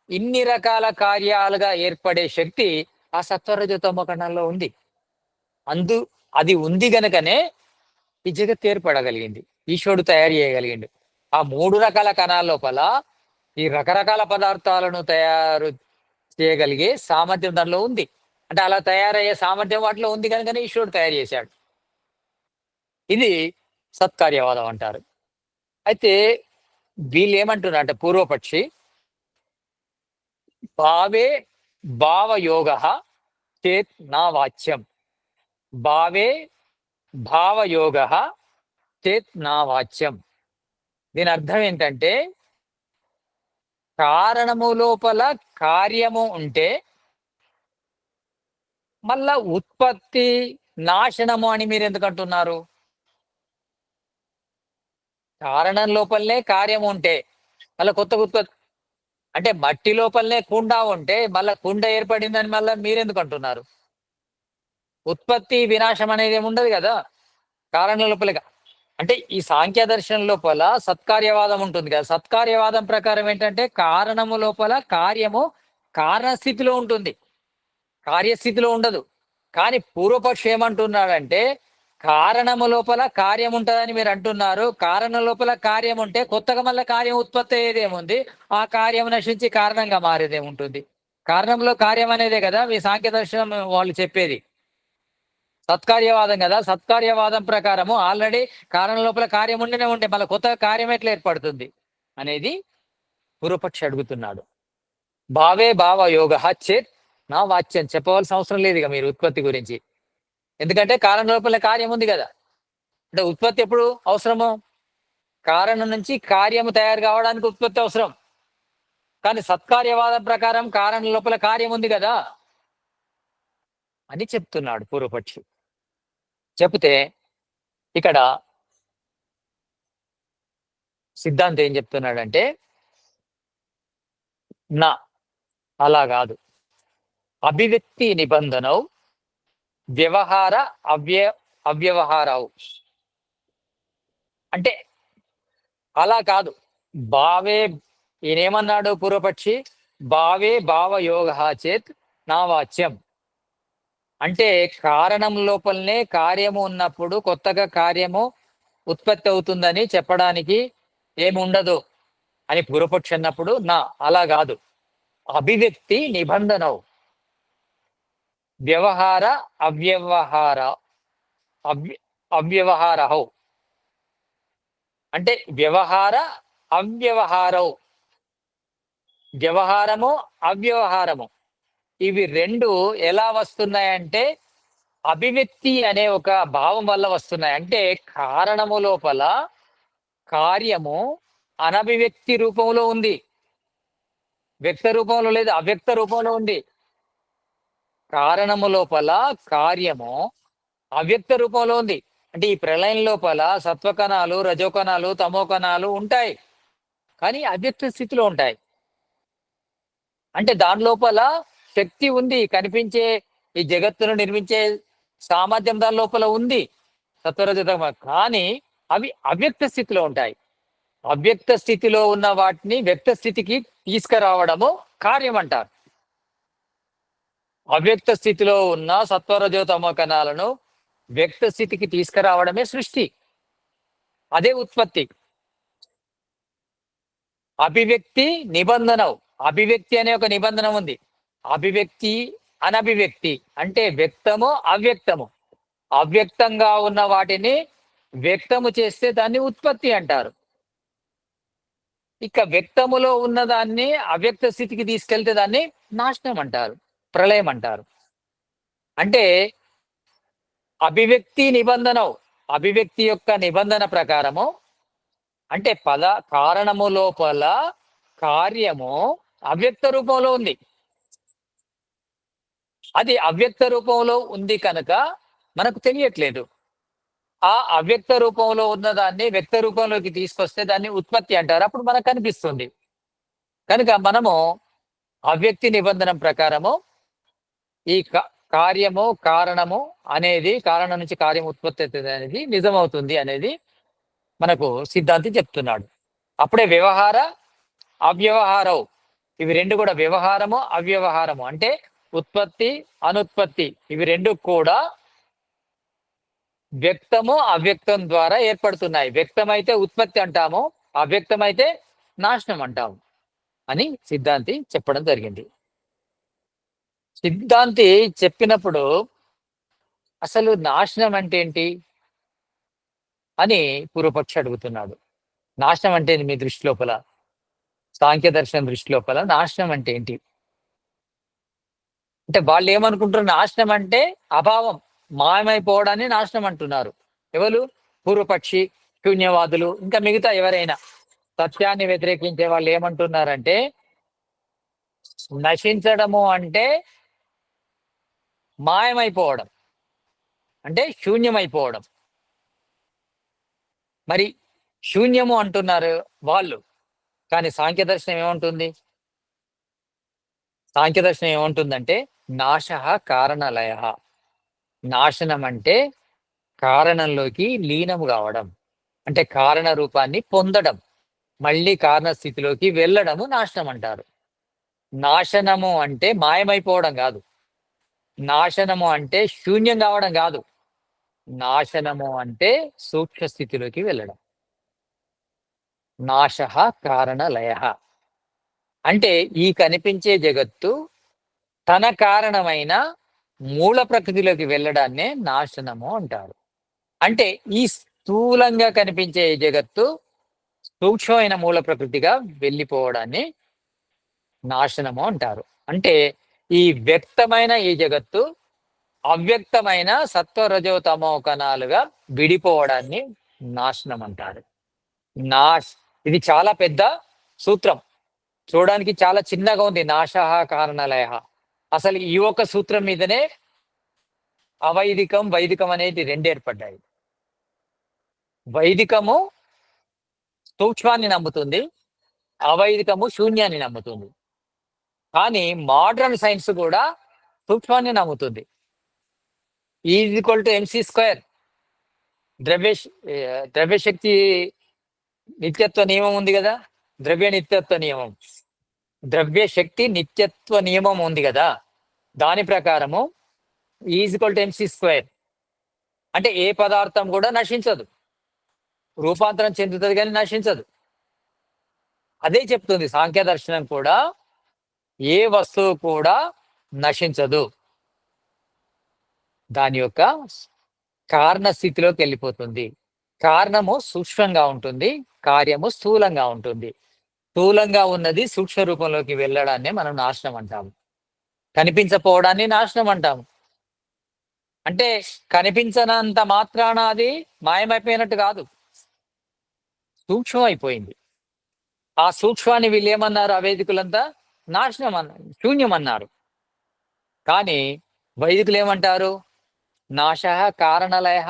ఇన్ని రకాల కార్యాలుగా ఏర్పడే శక్తి ఆ సత్వరజతమో కణంలో ఉంది. అది ఉంది గనుకనే ఈ జగత్ ఏర్పడగలిగింది, ఈశ్వరుడు తయారు చేయగలిగిండు. ఆ మూడు రకాల కణాల లోపల ఈ రకరకాల పదార్థాలను తయారు చేయగలిగే సామర్థ్యం దానిలో ఉంది. అంటే అలా తయారయ్యే సామర్థ్యం వాటిలో ఉంది కనుకనే ఈశ్వరుడు తయారు చేశాడు. ఇది సత్కార్యవాదం అంటారు. అయితే వీళ్ళు ఏమంటున్నారు అంటే పూర్వపక్షి, భావే భావయోగ చేత్ నా వాచ్యం. భావే భావయోగ చేత్ నా వాచ్యం. దీని అర్థం ఏంటంటే, కారణము లోపల కార్యము ఉంటే మళ్ళా ఉత్పత్తి నాశనము అని మీరు ఎందుకు అంటున్నారు? కారణం లోపలనే కార్యం ఉంటే మళ్ళీ కొత్త ఉత్పత్తి, అంటే మట్టి లోపలనే కుండ ఉంటే మళ్ళా కుండ ఏర్పడిందని మళ్ళీ మీరెందుకు అంటున్నారు? ఉత్పత్తి వినాశం అనేది ఏమి ఉండదు కదా కారణం లోపలే. అంటే ఈ సాంఖ్య దర్శనం లోపల సత్కార్యవాదం ఉంటుంది కదా, సత్కార్యవాదం ప్రకారం ఏంటంటే కారణము లోపల కార్యము కారణస్థితిలో ఉంటుంది, కార్యస్థితిలో ఉండదు. కానీ పూర్వపక్షం ఏమంటున్నాడంటే, కారణము లోపల కార్యం ఉంటుందని మీరు అంటున్నారు, కారణం లోపల కార్యం ఉంటే కొత్తగా మళ్ళీ కార్యం ఉత్పత్తి అయ్యేదేముంది, ఆ కార్యం నశించి కారణంగా మారేదేముంటుంది? కారణంలో కార్యం అనేదే కదా మీ సాంఖ్య దర్శనం వాళ్ళు చెప్పేది. సత్కార్యవాదం కదా, సత్కార్యవాదం ప్రకారము ఆల్రెడీ కారణం లోపల కార్యం ఉంటేనే ఉంటే మళ్ళీ కొత్త కార్యం ఎట్లా ఏర్పడుతుంది అనేది పూర్వపక్షి అడుగుతున్నాడు. భావే భావ యోగ చేత్ నా వాచ్యం. చెప్పవలసిన అవసరం లేదు ఇక మీరు ఉత్పత్తి గురించి, ఎందుకంటే కారణం లోపల కార్యం ఉంది కదా. అంటే ఉత్పత్తి ఎప్పుడు అవసరము? కారణం నుంచి కార్యము తయారు కావడానికి ఉత్పత్తి అవసరం. కానీ సత్కార్యవాదం ప్రకారం కారణం లోపల కార్యం ఉంది కదా అని చెప్తున్నాడు పూర్వపక్షి. చెప్తే ఇక్కడ సిద్ధాంతం ఏం చెప్తున్నాడంటే, నా అలా కాదు, అభివ్యక్తి నిబంధనవు వ్యవహార అవ్యవహారవు. అంటే అలా కాదు. భావే, ఈయనేమన్నాడు పూర్వపక్షి, భావే భావయోగ చేత్ నా వాచ్యం. అంటే కారణం లోపలనే కార్యము ఉన్నప్పుడు కొత్తగా కార్యము ఉత్పత్తి అవుతుందని చెప్పడానికి ఏమి ఉండదు అని పూర్వపక్షి అన్నప్పుడు, నా అలా కాదు, అభివ్యక్తి నిబంధనవు వ్యవహార అవ్యవహార అవ్యవహారహౌ. అంటే వ్యవహార అవ్యవహారవు, వ్యవహారము అవ్యవహారము ఇవి రెండు ఎలా వస్తున్నాయంటే అభివ్యక్తి అనే ఒక భావం వల్ల వస్తున్నాయి. అంటే కారణము లోపల కార్యము అనభివ్యక్తి రూపంలో ఉంది, వ్యక్త రూపంలో లేదు, అవ్యక్త రూపంలో ఉంది. కారణము లోపల కార్యము అవ్యక్త రూపంలో ఉంది. అంటే ఈ ప్రళయం లోపల సత్వకణాలు, రజోకణాలు, తమోకణాలు ఉంటాయి, కానీ అవ్యక్త స్థితిలో ఉంటాయి. అంటే దాని లోపల శక్తి ఉంది, కనిపించే ఈ జగత్తును నిర్మించే సామర్థ్యం దాని లోపల ఉంది, సత్వరజతమ. కానీ అవి అవ్యక్త స్థితిలో ఉంటాయి. అవ్యక్త స్థితిలో ఉన్న వాటిని వ్యక్త స్థితికి తీసుకురావడము కార్యం అంటారు. అవ్యక్త స్థితిలో ఉన్న సత్వరజోతమ కణాలను వ్యక్త స్థితికి తీసుకురావడమే సృష్టి, అదే ఉత్పత్తి. అభివ్యక్తి నిబంధన, అభివ్యక్తి అనే ఒక నిబంధన ఉంది. అభివ్యక్తి అనభివ్యక్తి అంటే వ్యక్తము అవ్యక్తము. అవ్యక్తంగా ఉన్న వాటిని వ్యక్తము చేస్తే దాన్ని ఉత్పత్తి అంటారు. ఇక వ్యక్తములో ఉన్నదాన్ని అవ్యక్త స్థితికి తీసుకెళ్తే దాన్ని నాశనం అంటారు, ప్రళయం అంటారు. అంటే అభివ్యక్తి నిబంధన, అభివ్యక్తి యొక్క నిబంధన ప్రకారము అంటే కారణము లోపల కార్యము అవ్యక్త రూపంలో ఉంది. అది అవ్యక్త రూపంలో ఉంది కనుక మనకు తెలియట్లేదు. ఆ అవ్యక్త రూపంలో ఉన్నదాన్ని వ్యక్త రూపంలోకి తీసుకొస్తే దాన్ని ఉత్పత్తి అంటారు, అప్పుడు మనకు కనిపిస్తుంది. కనుక మనము అవ్యక్తి నిబంధన ప్రకారము ఈ కార్యము కారణము అనేది, కారణం నుంచి కార్యం ఉత్పత్తి అవుతుంది అనేది నిజమవుతుంది అనేది మనకు సిద్ధాంతి చెప్తున్నాడు. అప్పుడే వ్యవహార అవ్యవహారవు, ఇవి రెండు కూడా వ్యవహారము అవ్యవహారము అంటే ఉత్పత్తి అనుత్పత్తి ఇవి రెండు కూడా వ్యక్తము అవ్యక్తం ద్వారా ఏర్పడుతున్నాయి. వ్యక్తమైతే ఉత్పత్తి అంటాము, అవ్యక్తమైతే నాశనం అంటాము అని సిద్ధాంతి చెప్పడం జరిగింది. సిద్ధాంతి చెప్పినప్పుడు అసలు నాశనం అంటే ఏంటి అని పూర్వపక్షి అడుగుతున్నాడు. నాశనం అంటే మీ దృష్టి లోపల, సాంఖ్య దర్శనం దృష్టి లోపల నాశనం అంటే ఏంటి? అంటే వాళ్ళు ఏమనుకుంటున్నారు, నాశనం అంటే అభావం, మాయమైపోవడాన్ని నాశనం అంటున్నారు. ఎవరు? పూర్వపక్షి, శూన్యవాదులు, ఇంకా మిగతా ఎవరైనా సత్యాన్ని వ్యతిరేకించే వాళ్ళు ఏమంటున్నారంటే, నశించడము అంటే మాయమైపోవడం, అంటే శూన్యమైపోవడం. మరి శూన్యము అంటున్నారు వాళ్ళు, కానీ సాంఖ్య దర్శనం ఏమంటుంది? సాంఖ్య దర్శనం ఏమంటుందంటే నాశ కారణలయ. నాశనం అంటే కారణంలోకి లీనము కావడం, అంటే కారణ రూపాన్ని పొందడం, మళ్ళీ కారణ స్థితిలోకి వెళ్ళడము నాశనం అంటారు. నాశనము అంటే మాయమైపోవడం కాదు, నాశనము అంటే శూన్యం కావడం కాదు, నాశనము అంటే సూక్ష్మ స్థితిలోకి వెళ్ళడం. నాశ కారణ లయ అంటే ఈ కనిపించే జగత్తు తన కారణమైన మూల ప్రకృతిలోకి వెళ్ళడాన్నే నాశనము అంటారు. అంటే ఈ స్థూలంగా కనిపించే ఈ జగత్తు సూక్ష్మమైన మూల ప్రకృతిగా వెళ్ళిపోవడాన్ని నాశనము అంటారు. అంటే ఈ వ్యక్తమైన ఈ జగత్తు అవ్యక్తమైన సత్వ రజో తమో కణాలుగా విడిపోవడాన్ని నాశనం అంటారు. నాశ్ ఇది చాలా పెద్ద సూత్రం, చూడడానికి చాలా చిన్నగా ఉంది. నాశ కారణలయ, అసలు ఈ ఒక్క సూత్రం మీదనే అవైదికం వైదికం అనేది రెండు ఏర్పడ్డాయి. వైదికము సూక్ష్మాన్ని నమ్ముతుంది, అవైదికము శూన్యాన్ని నమ్ముతుంది. కానీ మోడర్న్ సైన్స్ కూడా సూక్ష్మాన్ని నమ్ముతుంది. E=mc². ద్రవ్య ద్రవ్యశక్తి నిత్యత్వ నియమం ఉంది కదా, ద్రవ్య నిత్యత్వ నియమం, ద్రవ్యశక్తి నిత్యత్వ నియమం ఉంది కదా, దాని ప్రకారము E=mc². అంటే ఏ పదార్థం కూడా నశించదు, రూపాంతరం చెందుతుంది కానీ నశించదు. అదే చెప్తుంది సాంఖ్య దర్శనం కూడా, ఏ వస్తువు కూడా నశించదు, దాని యొక్క కారణ స్థితిలోకి వెళ్ళిపోతుంది. కారణము సూక్ష్మంగా ఉంటుంది, కార్యము స్థూలంగా ఉంటుంది. స్థూలంగా ఉన్నది సూక్ష్మ రూపంలోకి వెళ్ళడాన్ని మనం నాశనం అంటాము, కనిపించపోవడాన్ని నాశనం అంటాము. అంటే కనిపించనంత మాత్రాన అది మాయమైపోయినట్టు కాదు, సూక్ష్మం అయిపోయింది. ఆ సూక్ష్మాన్ని వీళ్ళు ఏమన్నారు, అవేదికులంతా నాశనం అన్నారు, శూన్యం అన్నారు. కానీ వైదికులు ఏమంటారు, నాశ కారణలయ,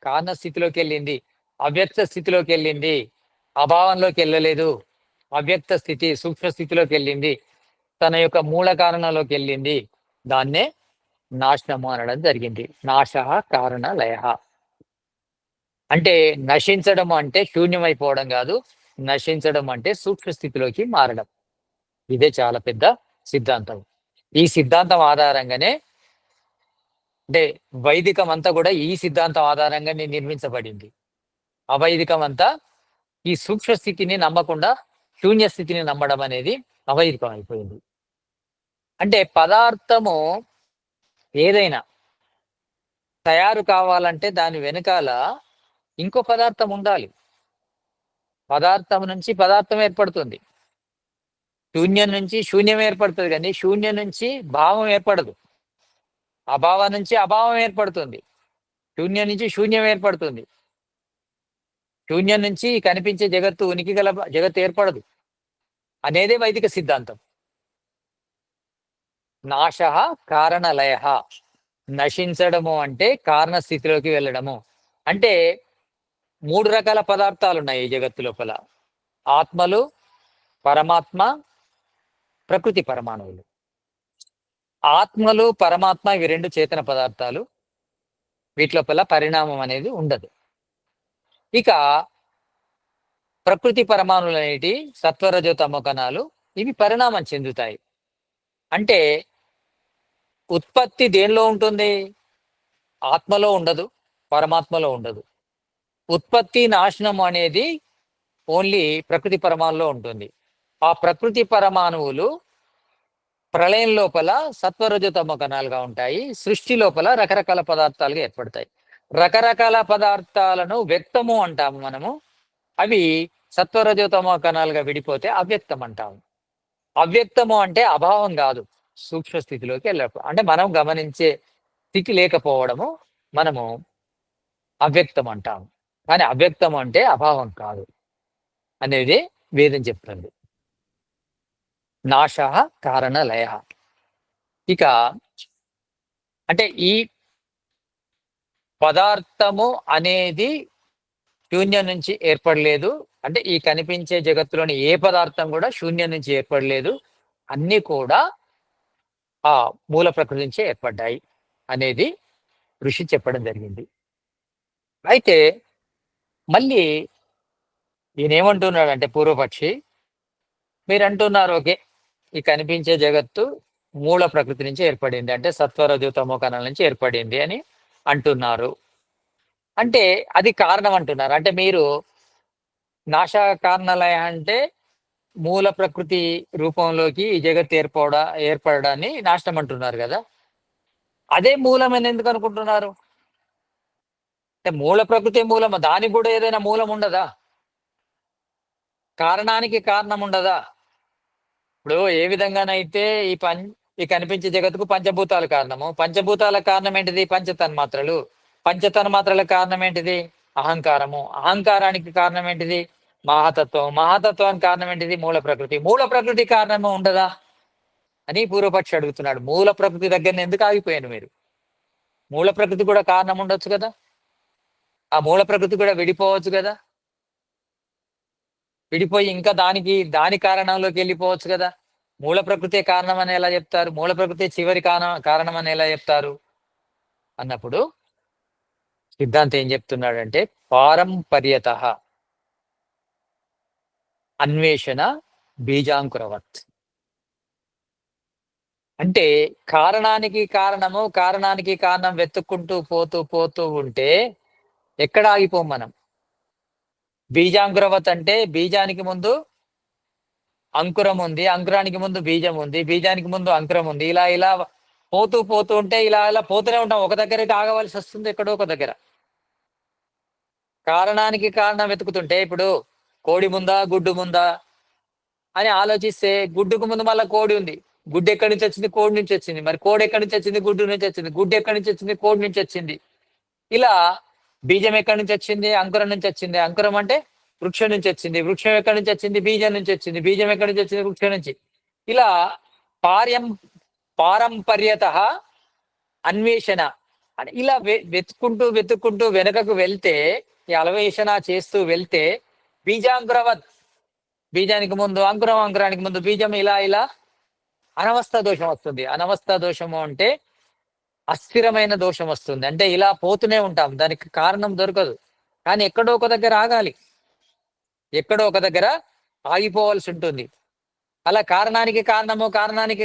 కారణ స్థితిలోకి వెళ్ళింది, అవ్యక్త స్థితిలోకి వెళ్ళింది, అభావంలోకి వెళ్ళలేదు, అవ్యక్త స్థితి సూక్ష్మ స్థితిలోకి వెళ్ళింది, తన యొక్క మూల కారణంలోకి వెళ్ళింది, దాన్నే నాశనము అనడం జరిగింది. నాశ కారణ లయ అంటే నశించడం అంటే శూన్యమైపోవడం కాదు, నశించడం అంటే సూక్ష్మ స్థితిలోకి మారడం. ఇదే చాలా పెద్ద సిద్ధాంతం. ఈ సిద్ధాంతం ఆధారంగానే, అంటే వైదికం అంతా కూడా ఈ సిద్ధాంతం ఆధారంగానే నిర్మించబడింది. అవైదికం అంతా ఈ సూక్ష్మ స్థితిని నమ్మకుండా శూన్య స్థితిని నమ్మడం అనేది అవైదికం అయిపోయింది. అంటే పదార్థము ఏదైనా తయారు కావాలంటే దాని వెనకాల ఇంకో పదార్థం ఉండాలి. పదార్థం నుంచి పదార్థం ఏర్పడుతుంది, శూన్యం నుంచి శూన్యం ఏర్పడుతుంది, కానీ శూన్యం నుంచి భావం ఏర్పడదు. అభావం నుంచి అభావం ఏర్పడుతుంది, శూన్యం నుంచి శూన్యం ఏర్పడుతుంది. శూన్యం నుంచి కనిపించే జగత్తు, ఉనికి గల జగత్తు ఏర్పడదు అనేదే వైదిక సిద్ధాంతం. నాశ కారణలయ, నశించడము అంటే కారణ స్థితిలోకి వెళ్ళడము. అంటే 3 రకాల పదార్థాలు ఉన్నాయి ఈ జగత్తు లోపల, ఆత్మలు, పరమాత్మ, ప్రకృతి పరమాణువులు. ఆత్మలు పరమాత్మ ఇవి 2 చేతన పదార్థాలు, వీటి లోపల పరిణామం అనేది ఉండదు. ఇక ప్రకృతి పరమాణువులు అనేటి సత్వరజో తమో కణాలు, ఇవి పరిణామం చెందుతాయి. అంటే ఉత్పత్తి దేనిలో ఉంటుంది, ఆత్మలో ఉండదు, పరమాత్మలో ఉండదు. ఉత్పత్తి నాశనం అనేది ఓన్లీ ప్రకృతి పరమాణులో ఉంటుంది. ఆ ప్రకృతి పరమాణువులు ప్రళయం లోపల సత్వరజతమ కణాలుగా ఉంటాయి, సృష్టి లోపల రకరకాల పదార్థాలుగా ఏర్పడతాయి. రకరకాల పదార్థాలను వ్యక్తము అంటాము మనము, అవి సత్వరజోతమో కణాలుగా విడిపోతే అవ్యక్తం అంటాము. అవ్యక్తము అంటే అభావం కాదు, సూక్ష్మ స్థితిలోకి వెళ్ళకు అంటే మనం గమనించే స్థితి లేకపోవడము మనము అవ్యక్తం అంటాము. కానీ అవ్యక్తం అంటే అభావం కాదు అనేది వేదం చెప్తుంది. నాశ కారణ లయ. ఇక అంటే ఈ పదార్థము అనేది శూన్యం నుంచి ఏర్పడలేదు. అంటే ఈ కనిపించే జగత్తులోని ఏ పదార్థం కూడా శూన్యం నుంచి ఏర్పడలేదు. అన్నీ కూడా ఆ మూల ప్రకృతి నుంచే ఏర్పడ్డాయి అనేది ఋషి చెప్పడం జరిగింది. అయితే మళ్ళీ ఈయన ఏమంటున్నాడంటే పూర్వపక్షి, మీరు అంటున్నారు ఓకే, ఈ కనిపించే జగత్తు మూల ప్రకృతి నుంచి ఏర్పడింది, అంటే సత్వరజోతమో కణాల నుంచి ఏర్పడింది అని అంటున్నారు. అంటే అది కారణం అంటున్నారు. అంటే మీరు నాశ కారణలయ అంటే మూల ప్రకృతి రూపంలోకి ఈ జగత్ ఏర్పడడాన్ని నాశనం అంటున్నారు కదా. అదే మూలమని ఎందుకు అనుకుంటున్నారు? అంటే మూల ప్రకృతి మూలము, దానికి కూడా ఏదైనా మూలం ఉండదా? కారణానికి కారణం ఉండదా? ఇప్పుడు ఏ విధంగానైతే ఈ కనిపించే జగత్తుకు పంచభూతాలు కారణము, పంచభూతాల కారణం ఏంటిది? పంచతన్మాత్రలు. పంచతన్మాత్రల కారణం ఏంటిది? అహంకారము. అహంకారానికి కారణం ఏంటిది? మహాతత్వం. మహాతత్వానికి కారణం ఏంటిది? మూల ప్రకృతి. మూల ప్రకృతి కారణము ఉండదా అని పూర్వపక్షి అడుగుతున్నాడు. మూల ప్రకృతి దగ్గర ఎందుకు ఆగిపోయాను మీరు? మూల ప్రకృతి కూడా కారణం ఉండొచ్చు కదా, ఆ మూల ప్రకృతి కూడా విడిపోవచ్చు కదా, విడిపోయి ఇంకా దాని కారణంలోకి వెళ్ళిపోవచ్చు కదా. మూల ప్రకృతి కారణం అని ఎలా చెప్తారు? మూల ప్రకృతి చివరి కారణం అని ఎలా చెప్తారు అన్నప్పుడు సిద్ధాంతం ఏం చెప్తున్నాడంటే, పారంపర్యత అన్వేషణ బీజాంకురవత్. అంటే కారణానికి కారణం వెతుక్కుంటూ పోతూ పోతూ ఉంటే ఎక్కడ ఆగిపోం మనం. బీజాంకురవత్ అంటే బీజానికి ముందు అంకురం ఉంది, అంకురానికి ముందు బీజం ఉంది, బీజానికి ముందు అంకురం ఉంది. ఇలా ఇలా పోతూ పోతూ ఉంటే ఇలా ఇలా పోతూనే ఉంటాం. ఒక దగ్గరికి ఆగవలసి వస్తుంది, ఎక్కడో ఒక దగ్గర. కారణానికి కారణం వెతుకుతుంటే ఇప్పుడు కోడి ముందా గుడ్డు ముందా అని ఆలోచిస్తే గుడ్డుకు ముందు మళ్ళీ కోడి ఉంది. గుడ్డు ఎక్కడి నుంచి వచ్చింది? కోడి నుంచి వచ్చింది. మరి కోడి ఎక్కడి నుంచి వచ్చింది? గుడ్డు నుంచి వచ్చింది. గుడ్డు ఎక్కడి నుంచి వచ్చింది? కోడి నుంచి వచ్చింది. ఇలా బీజం ఎక్కడి నుంచి వచ్చింది? అంకురం నుంచి వచ్చింది. అంకురం అంటే వృక్షం నుంచి వచ్చింది. వృక్షం ఎక్కడి నుంచి వచ్చింది? బీజం నుంచి వచ్చింది. బీజం ఎక్కడి నుంచి వచ్చింది? వృక్షం నుంచి. ఇలా పారంపర్యత అన్వేషణ అని ఇలా వెతుక్కుంటూ వెనకకు వెళ్తే, ఈ అన్వేషణ చేస్తూ వెళ్తే బీజాంకురవత్, బీజానికి ముందు అంకురం, అంకురానికి ముందు బీజం, ఇలా ఇలా అనవస్థ దోషం వస్తుంది. అనవస్థ దోషము అంటే అస్థిరమైన దోషం వస్తుంది. అంటే ఇలా పోతూనే ఉంటాం, దానికి కారణం దొరకదు. కానీ ఎక్కడో ఒక దగ్గర ఆగాలి, ఎక్కడో ఒక దగ్గర ఆగిపోవాల్సి ఉంటుంది. అలా కారణానికి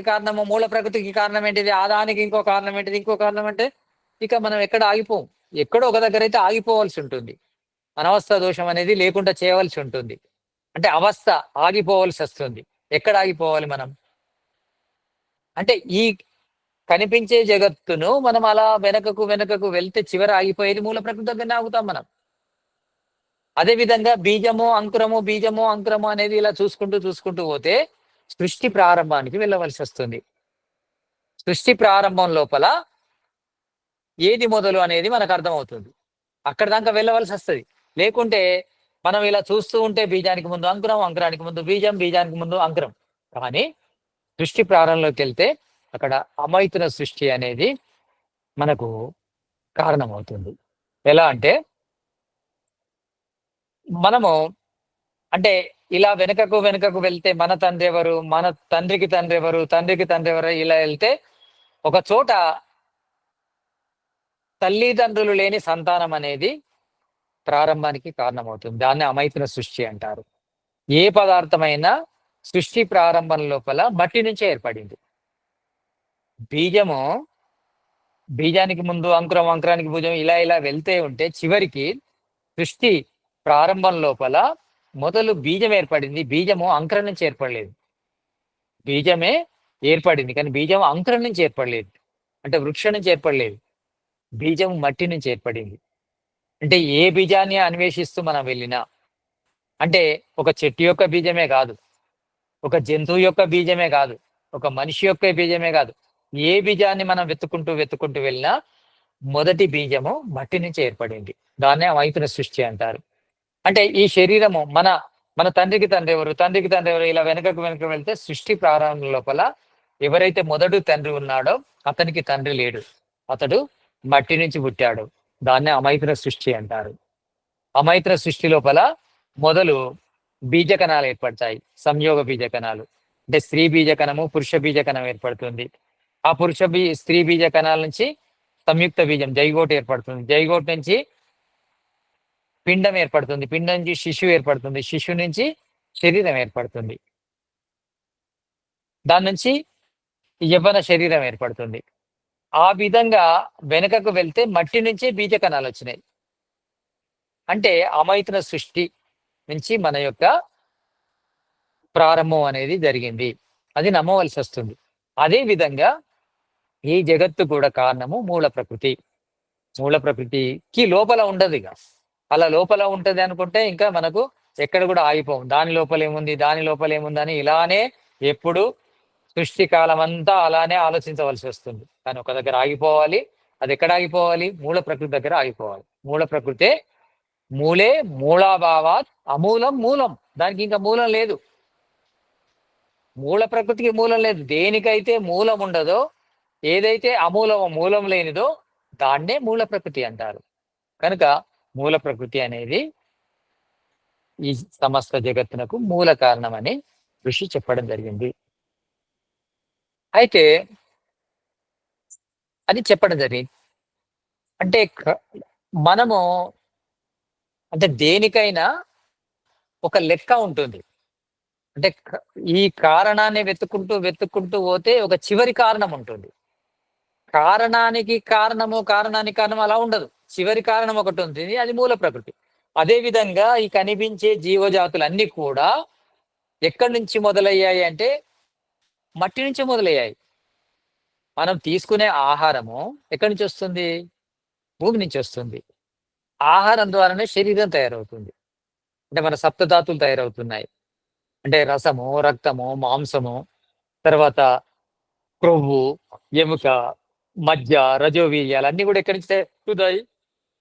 కారణము మూల ప్రకృతికి కారణం ఏంటిది? ఆదానికి ఇంకో కారణం ఏంటిది? ఇంకో కారణం అంటే ఇక మనం ఎక్కడ ఆగిపోం. ఎక్కడో ఒక దగ్గర అయితే ఆగిపోవాల్సి ఉంటుంది. అనవస్థ దోషం అనేది లేకుండా చేయవలసి ఉంటుంది. అంటే అవస్థ ఆగిపోవలసి వస్తుంది. ఎక్కడ ఆగిపోవాలి మనం? అంటే ఈ కనిపించే జగత్తును మనం అలా వెనకకు వెళ్తే చివర ఆగిపోయేది మూల ప్రకృతి దగ్గరనే ఆగుతాం మనం. అదే విధంగా బీజము అంకురము అనేది ఇలా చూసుకుంటూ పోతే సృష్టి ప్రారంభానికి వెళ్ళవలసి వస్తుంది. సృష్టి ప్రారంభం లోపల ఏది మొదలు అనేది మనకు అర్థమవుతుంది. అక్కడ దాకా వెళ్ళవలసి వస్తుంది. లేకుంటే మనం ఇలా చూస్తూ ఉంటే బీజానికి ముందు అంకురం, అంకురానికి ముందు బీజం, బీజానికి ముందు అంకురం. కానీ సృష్టి ప్రారంభంలోకి వెళ్తే అక్కడ అమైతున సృష్టి అనేది మనకు కారణమవుతుంది. ఎలా అంటే మనము అంటే ఇలా వెనుకకు వెళ్తే మన తండ్రి ఎవరు, మన తండ్రికి తండ్రి ఎవరు, తండ్రికి తండ్రి ఎవరు, ఇలా వెళ్తే ఒక చోట తల్లిదండ్రులు లేని సంతానం అనేది ప్రారంభానికి కారణమవుతుంది. దాన్ని అమైతున సృష్టి అంటారు. ఏ పదార్థమైనా సృష్టి ప్రారంభం లోపల మట్టి నుంచే ఏర్పడింది. బీజము బీజానికి ముందు అంకురం, అంకురానికి భుజం, ఇలా ఇలా వెళ్తే ఉంటే చివరికి సృష్టి ప్రారంభం లోపల మొదలు బీజం ఏర్పడింది. బీజము అంకురం నుంచి ఏర్పడలేదు. బీజమే ఏర్పడింది కానీ బీజం అంకురం నుంచి ఏర్పడలేదు, అంటే వృక్షం నుంచి ఏర్పడలేదు. బీజం మట్టి నుంచి ఏర్పడింది. అంటే ఏ బీజాన్ని అన్వేషిస్తూ మనం వెళ్ళినా, అంటే ఒక చెట్టు యొక్క బీజమే కాదు, ఒక జంతువు యొక్క బీజమే కాదు, ఒక మనిషి యొక్క బీజమే కాదు. ఏ బీజాన్ని మనం వెతుకుంటూ వెతుకుంటూ వెళ్ళినా మొదటి బీజము మట్టి నుంచి ఏర్పడింది. దాన్నే అమైతున సృష్టి అంటారు. అంటే ఈ శరీరము మన మన తండ్రికి తండ్రి ఎవరు, తండ్రికి తండ్రి ఎవరు, ఇలా వెనకకు వెళ్తే సృష్టి ప్రారంభం లోపల ఎవరైతే మొదటి తండ్రి ఉన్నాడో అతనికి తండ్రి లేడు, అతడు మట్టి నుంచి పుట్టాడు. దాన్నే అమైతున సృష్టి అంటారు. అమైత్ర సృష్టి లోపల మొదలు బీజకణాలు ఏర్పడతాయి, సంయోగ బీజకణాలు. అంటే స్త్రీ బీజకణము, పురుష బీజకణం ఏర్పడుతుంది. ఆ స్త్రీ బీజ కణాల నుంచి సంయుక్త బీజం జైగోట్ ఏర్పడుతుంది. జైగోట్ నుంచి పిండం ఏర్పడుతుంది. పిండం నుంచి శిశువు ఏర్పడుతుంది. శిశువు నుంచి శరీరం ఏర్పడుతుంది. దాని నుంచి యవ్వన శరీరం ఏర్పడుతుంది. ఆ విధంగా వెనుకకు వెళ్తే మట్టి నుంచే బీజ కణాలు వచ్చినాయి. అంటే అమైతున సృష్టి నుంచి మన యొక్క ప్రారంభం అనేది జరిగింది. అది నమ్మవలసి వస్తుంది. అదే విధంగా ఈ జగత్తు కూడా కారణము మూల ప్రకృతి. మూల ప్రకృతికి లోపల ఉండదు. ఇక అలా లోపల ఉంటది అనుకుంటే ఇంకా మనకు ఎక్కడ కూడా ఆగిపోం. దాని లోపల ఏముంది, దాని లోపల ఏముందని ఇలానే ఎప్పుడు సృష్టి కాలం అంతా అలానే ఆలోచించవలసి వస్తుంది. కానీ ఒక దగ్గర ఆగిపోవాలి. అది ఎక్కడ ఆగిపోవాలి? మూల ప్రకృతి దగ్గర ఆగిపోవాలి. మూల ప్రకృతే మూలే మూలాభావాత్ అమూలం మూలం. దానికి ఇంకా మూలం లేదు. మూల ప్రకృతికి మూలం లేదు. దేనికైతే మూలం ఉండదో, ఏదైతే అమూలమో మూలం లేనిదో దాన్నే మూల ప్రకృతి అంటారు. కనుక మూల ప్రకృతి అనేది ఈ సమస్త జగత్తునకు మూల కారణమని ఋషి చెప్పడం జరిగింది. అయితే అది చెప్పడం జరిగింది అంటే మనము అంటే దేనికైనా ఒక లెక్క ఉంటుంది. అంటే ఈ కారణాన్ని వెతుక్కుంటూ పోతే ఒక చివరి కారణం ఉంటుంది. కారణానికి కారణం అలా ఉండదు. చివరి కారణం ఒకటి ఉంటుంది, అది మూల ప్రకృతి. అదే విధంగా ఈ కనిపించే జీవజాతులన్నీ కూడా ఎక్కడి నుంచి మొదలయ్యాయి అంటే మట్టి నుంచి మొదలయ్యాయి. మనం తీసుకునే ఆహారము ఎక్కడి నుంచి వస్తుంది? భూమి నుంచి వస్తుంది. ఆహారం ద్వారానే శరీరం తయారవుతుంది. అంటే మన సప్తధాతులు తయారవుతున్నాయి. అంటే రసము, రక్తము, మాంసము, తర్వాత క్రొవ్వు, ఎముక, మజ్జ, రజోవీర్యాలు అన్ని కూడా ఎక్కడి నుంచి తయారవుతాయి?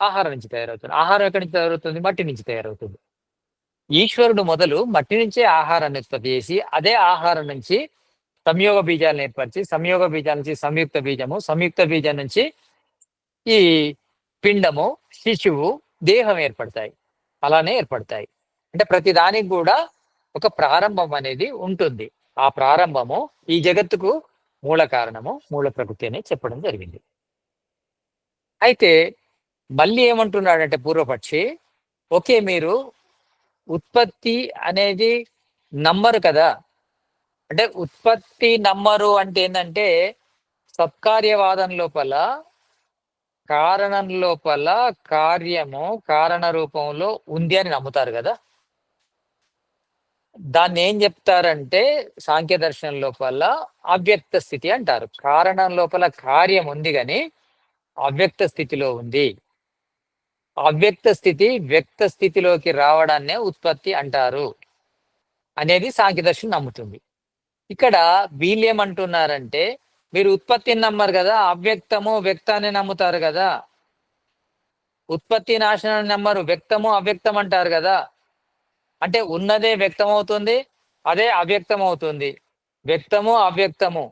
ఆహారం నుంచి తయారవుతుంది. ఆహారం ఎక్కడి నుంచి తయారవుతుంది? మట్టి నుంచి తయారవుతుంది. ఈశ్వరుడు మొదలు మట్టి నుంచే ఆహారాన్ని ఉత్పత్తి చేసి అదే ఆహారం నుంచి సంయోగ బీజాలను ఏర్పరిచి సంయోగ బీజాల నుంచి సంయుక్త బీజము, సంయుక్త బీజం నుంచి ఈ పిండము, శిశువు, దేహం ఏర్పడతాయి. అలానే ఏర్పడతాయి. అంటే ప్రతి దానికి కూడా ఒక ప్రారంభం అనేది ఉంటుంది. ఆ ప్రారంభము ఈ జగత్తుకు మూల కారణము మూల ప్రకృతి అని చెప్పడం జరిగింది. అయితే మళ్ళీ ఏమంటున్నాడంటే పూర్వపక్షి, ఓకే మీరు ఉత్పత్తి అనేది నమ్మరు కదా. అంటే ఉత్పత్తి నమ్మరు అంటే ఏంటంటే సత్కార్యవాదం లోపల కారణం లోపల కార్యము కారణ రూపంలో ఉంది అని నమ్ముతారు కదా. దాన్ని ఏం చెప్తారంటే సాంఖ్య దర్శనం లోపల అవ్యక్త స్థితి అంటారు. కారణం లోపల కార్యం ఉంది కానీ అవ్యక్త స్థితిలో ఉంది. అవ్యక్త స్థితి వ్యక్త స్థితిలోకి రావడాన్నే ఉత్పత్తి అంటారు అనేది సాంఖ్య దర్శనం నమ్ముతుంది. ఇక్కడ వీళ్ళు ఏమంటున్నారంటే మీరు ఉత్పత్తిని నమ్మరు కదా, అవ్యక్తము వ్యక్తాన్ని నమ్ముతారు కదా. ఉత్పత్తి నాశనాన్ని నమ్మరు, వ్యక్తము అవ్యక్తం అంటారు కదా. అంటే ఉన్నదే వ్యక్తం అవుతుంది, అదే అవ్యక్తం అవుతుంది. వ్యక్తము అవ్యక్తము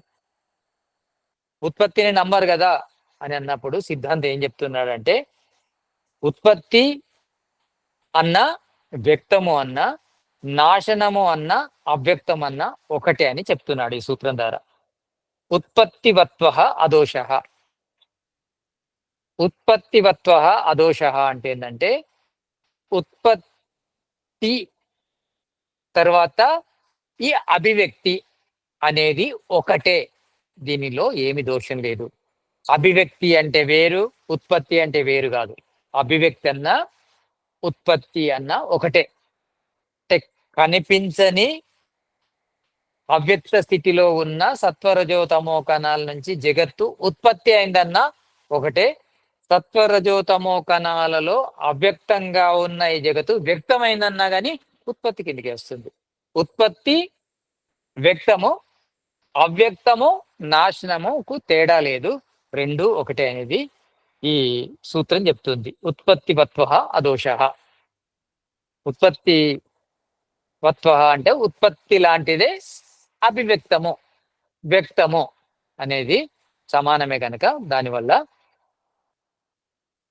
ఉత్పత్తిని నమ్మరు కదా అని అన్నప్పుడు సిద్ధాంతం ఏం చెప్తున్నాడంటే ఉత్పత్తి అన్న వ్యక్తము అన్న నాశనము అన్న అవ్యక్తం అన్న ఒకటే అని చెప్తున్నాడు ఈ సూత్రం ద్వారా. ఉత్పత్తివత్వ అదోష. ఉత్పత్తివత్వ అదోష అంటే ఏంటంటే ఉత్పత్తి తర్వాత ఈ అభివ్యక్తి అనేది ఒకటే, దీనిలో ఏమి దోషం లేదు. అభివ్యక్తి అంటే వేరు, ఉత్పత్తి అంటే వేరు కాదు. అభివ్యక్తి అన్న ఉత్పత్తి అన్న ఒకటే. కనిపించని అవ్యక్త స్థితిలో ఉన్న సత్వరజో తమో కణాల నుంచి జగత్తు ఉత్పత్తి అయిందన్నా ఒకటే. సత్వరజో తమో కణాలలో అవ్యక్తంగా ఉన్న ఈ జగత్తు వ్యక్తమైందన్నా కానీ ఉత్పత్తి కిందికి వస్తుంది. ఉత్పత్తి, వ్యక్తము, అవ్యక్తము, నాశనముకు తేడా లేదు, రెండు ఒకటే అనేది ఈ సూత్రం చెప్తుంది. ఉత్పత్తివత్వ అదోష. ఉత్పత్తి వత్వ అంటే ఉత్పత్తి లాంటిదే, అభివ్యక్తము, వ్యక్తము అనేది సమానమే కనుక దానివల్ల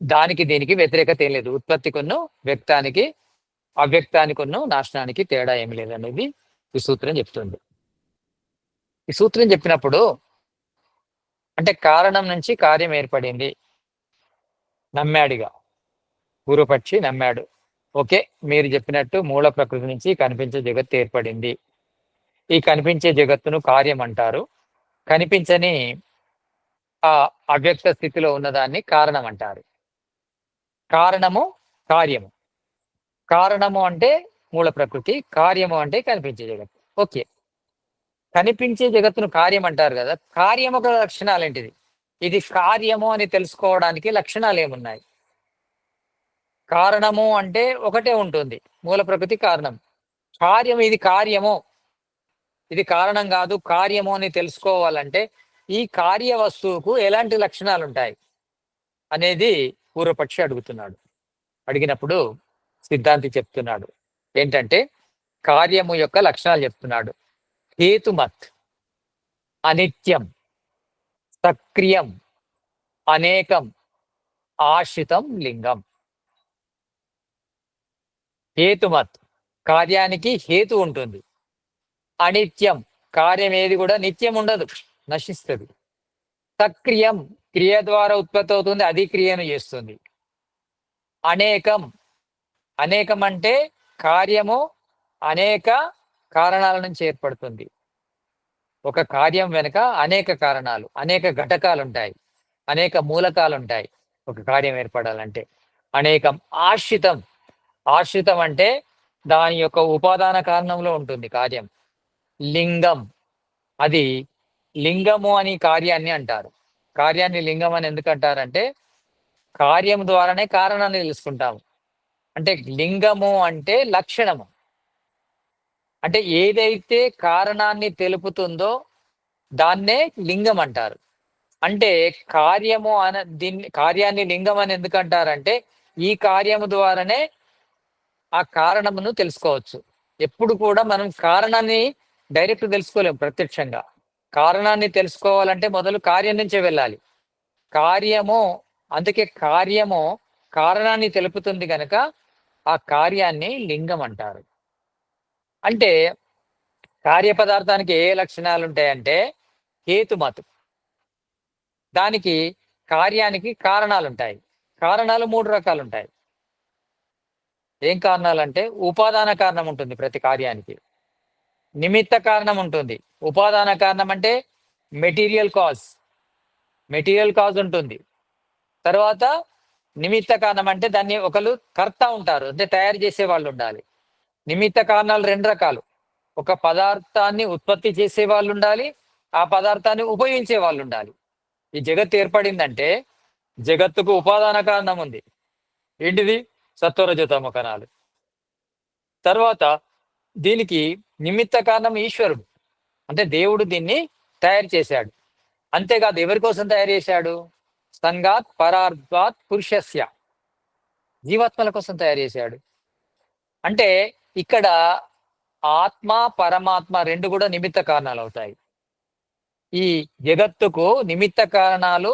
దానికి దీనికి వ్యతిరేకత ఏం లేదు. ఉత్పత్తికును వ్యక్తానికి, అవ్యక్తానికును నాశనానికి తేడా ఏమి లేదనేది ఈ సూత్రం చెప్తుంది. ఈ సూత్రం చెప్పినప్పుడు అంటే కారణం నుంచి కార్యం ఏర్పడింది నమ్మాడుగా, పూర్వపక్షి నమ్మాడు. ఓకే, మీరు చెప్పినట్టు మూల ప్రకృతి నుంచి కనిపించే జగత్తు ఏర్పడింది. ఈ కనిపించే జగత్తును కార్యం అంటారు. కనిపించని ఆ అవ్యక్త స్థితిలో ఉన్నదాన్ని కారణం అంటారు. కారణము, కార్యము. కారణము అంటే మూల ప్రకృతి, కార్యము అంటే కనిపించే జగత్తు. ఓకే, కనిపించే జగత్తును కార్యం అంటారు కదా, కార్యం ఒక లక్షణాలు ఏంటిది? ఇది కార్యము అని తెలుసుకోవడానికి లక్షణాలు ఏమున్నాయి? కారణము అంటే ఒకటే ఉంటుంది, మూల ప్రకృతి కారణం. కార్యం, ఇది కార్యము, ఇది కారణం కాదు కార్యము అని తెలుసుకోవాలంటే ఈ కార్య వస్తువుకు ఎలాంటి లక్షణాలు ఉంటాయి అనేది పూర్వపక్షి అడుగుతున్నాడు. అడిగినప్పుడు సిద్ధాంతి చెప్తున్నాడు ఏంటంటే కార్యము యొక్క లక్షణాలు చెప్తున్నాడు. హేతుమత్, అనిత్యం, సక్రియం, అనేకం, ఆశ్రితం, లింగం. హేతుమత్, కార్యానికి హేతు ఉంటుంది. అనిత్యం, కార్యం ఏది కూడా నిత్యం ఉండదు, నశిస్తుంది. సక్రియం, క్రియ ద్వారా ఉత్పత్తి అవుతుంది, అది క్రియను చేస్తుంది. అనేకం, అనేకం అంటే కార్యము అనేక కారణాల నుంచి ఏర్పడుతుంది. ఒక కార్యం వెనుక అనేక కారణాలు, అనేక ఘటకాలు ఉంటాయి, అనేక మూలకాలు ఉంటాయి ఒక కార్యం ఏర్పడాలంటే. అనేకం. ఆశ్రితం, ఆశ్రితం అంటే దాని యొక్క ఉపాదాన కారణంలో ఉంటుంది కార్యం. లింగం, అది లింగము అని కార్యాన్ని అంటారు. కార్యాన్ని లింగం అని ఎందుకు అంటారంటే కార్యం ద్వారానే కారణాన్ని తెలుసుకుంటాము. అంటే లింగము అంటే లక్షణము, అంటే ఏదైతే కారణాన్ని తెలుపుతుందో దాన్నే లింగం అంటారు. అంటే కార్యము దీన్ని కార్యాన్ని లింగం అని ఎందుకు అంటారంటే ఈ కార్యము ద్వారానే ఆ కారణమును తెలుసుకోవచ్చు. ఎప్పుడు కూడా మనం కారణాన్ని డైరెక్ట్ తెలుసుకోలేము ప్రత్యక్షంగా. కారణాన్ని తెలుసుకోవాలంటే మొదలు కార్యం నుంచే వెళ్ళాలి. కార్యము, అందుకే కార్యము కారణాన్ని తెలుపుతుంది కనుక ఆ కార్యాన్ని లింగం అంటారు. అంటే కార్యపదార్థానికి ఏ లక్షణాలు ఉంటాయంటే హేతుమతు, దానికి కార్యానికి కారణాలు ఉంటాయి. కారణాలు మూడు రకాలు ఉంటాయి. ఏం కారణాలు అంటే ఉపాదాన కారణం ఉంటుంది ప్రతి కార్యానికి, నిమిత్త కారణం ఉంటుంది. ఉపాదాన కారణం అంటే మెటీరియల్ కాజ్, మెటీరియల్ కాజ్ ఉంటుంది. తర్వాత నిమిత్త కారణం అంటే దాన్ని ఒకరు కర్త ఉంటారు, అంటే తయారు చేసే వాళ్ళు ఉండాలి. నిమిత్త కారణాలు రెండు రకాలు, ఒక పదార్థాన్ని ఉత్పత్తి చేసే వాళ్ళు ఉండాలి, ఆ పదార్థాన్ని ఉపయోగించే వాళ్ళు ఉండాలి. ఈ జగత్తు ఏర్పడిందంటే జగత్తుకు ఉపాదాన కారణం ఉంది. ఏంటిది? సత్వరజతమ కణాలు. తర్వాత దీనికి నిమిత్త కారణం ఈశ్వరుడు, అంటే దేవుడు దీన్ని తయారు చేశాడు. అంతేకాదు ఎవరి కోసం తయారు చేశాడు? సంగాత్ పరార్థాత్ పురుషస్య, జీవాత్మల కోసం తయారు చేశాడు. అంటే ఇక్కడ ఆత్మ పరమాత్మ రెండు కూడా నిమిత్త కారణాలు అవుతాయి. ఈ జగత్తుకు నిమిత్త కారణాలు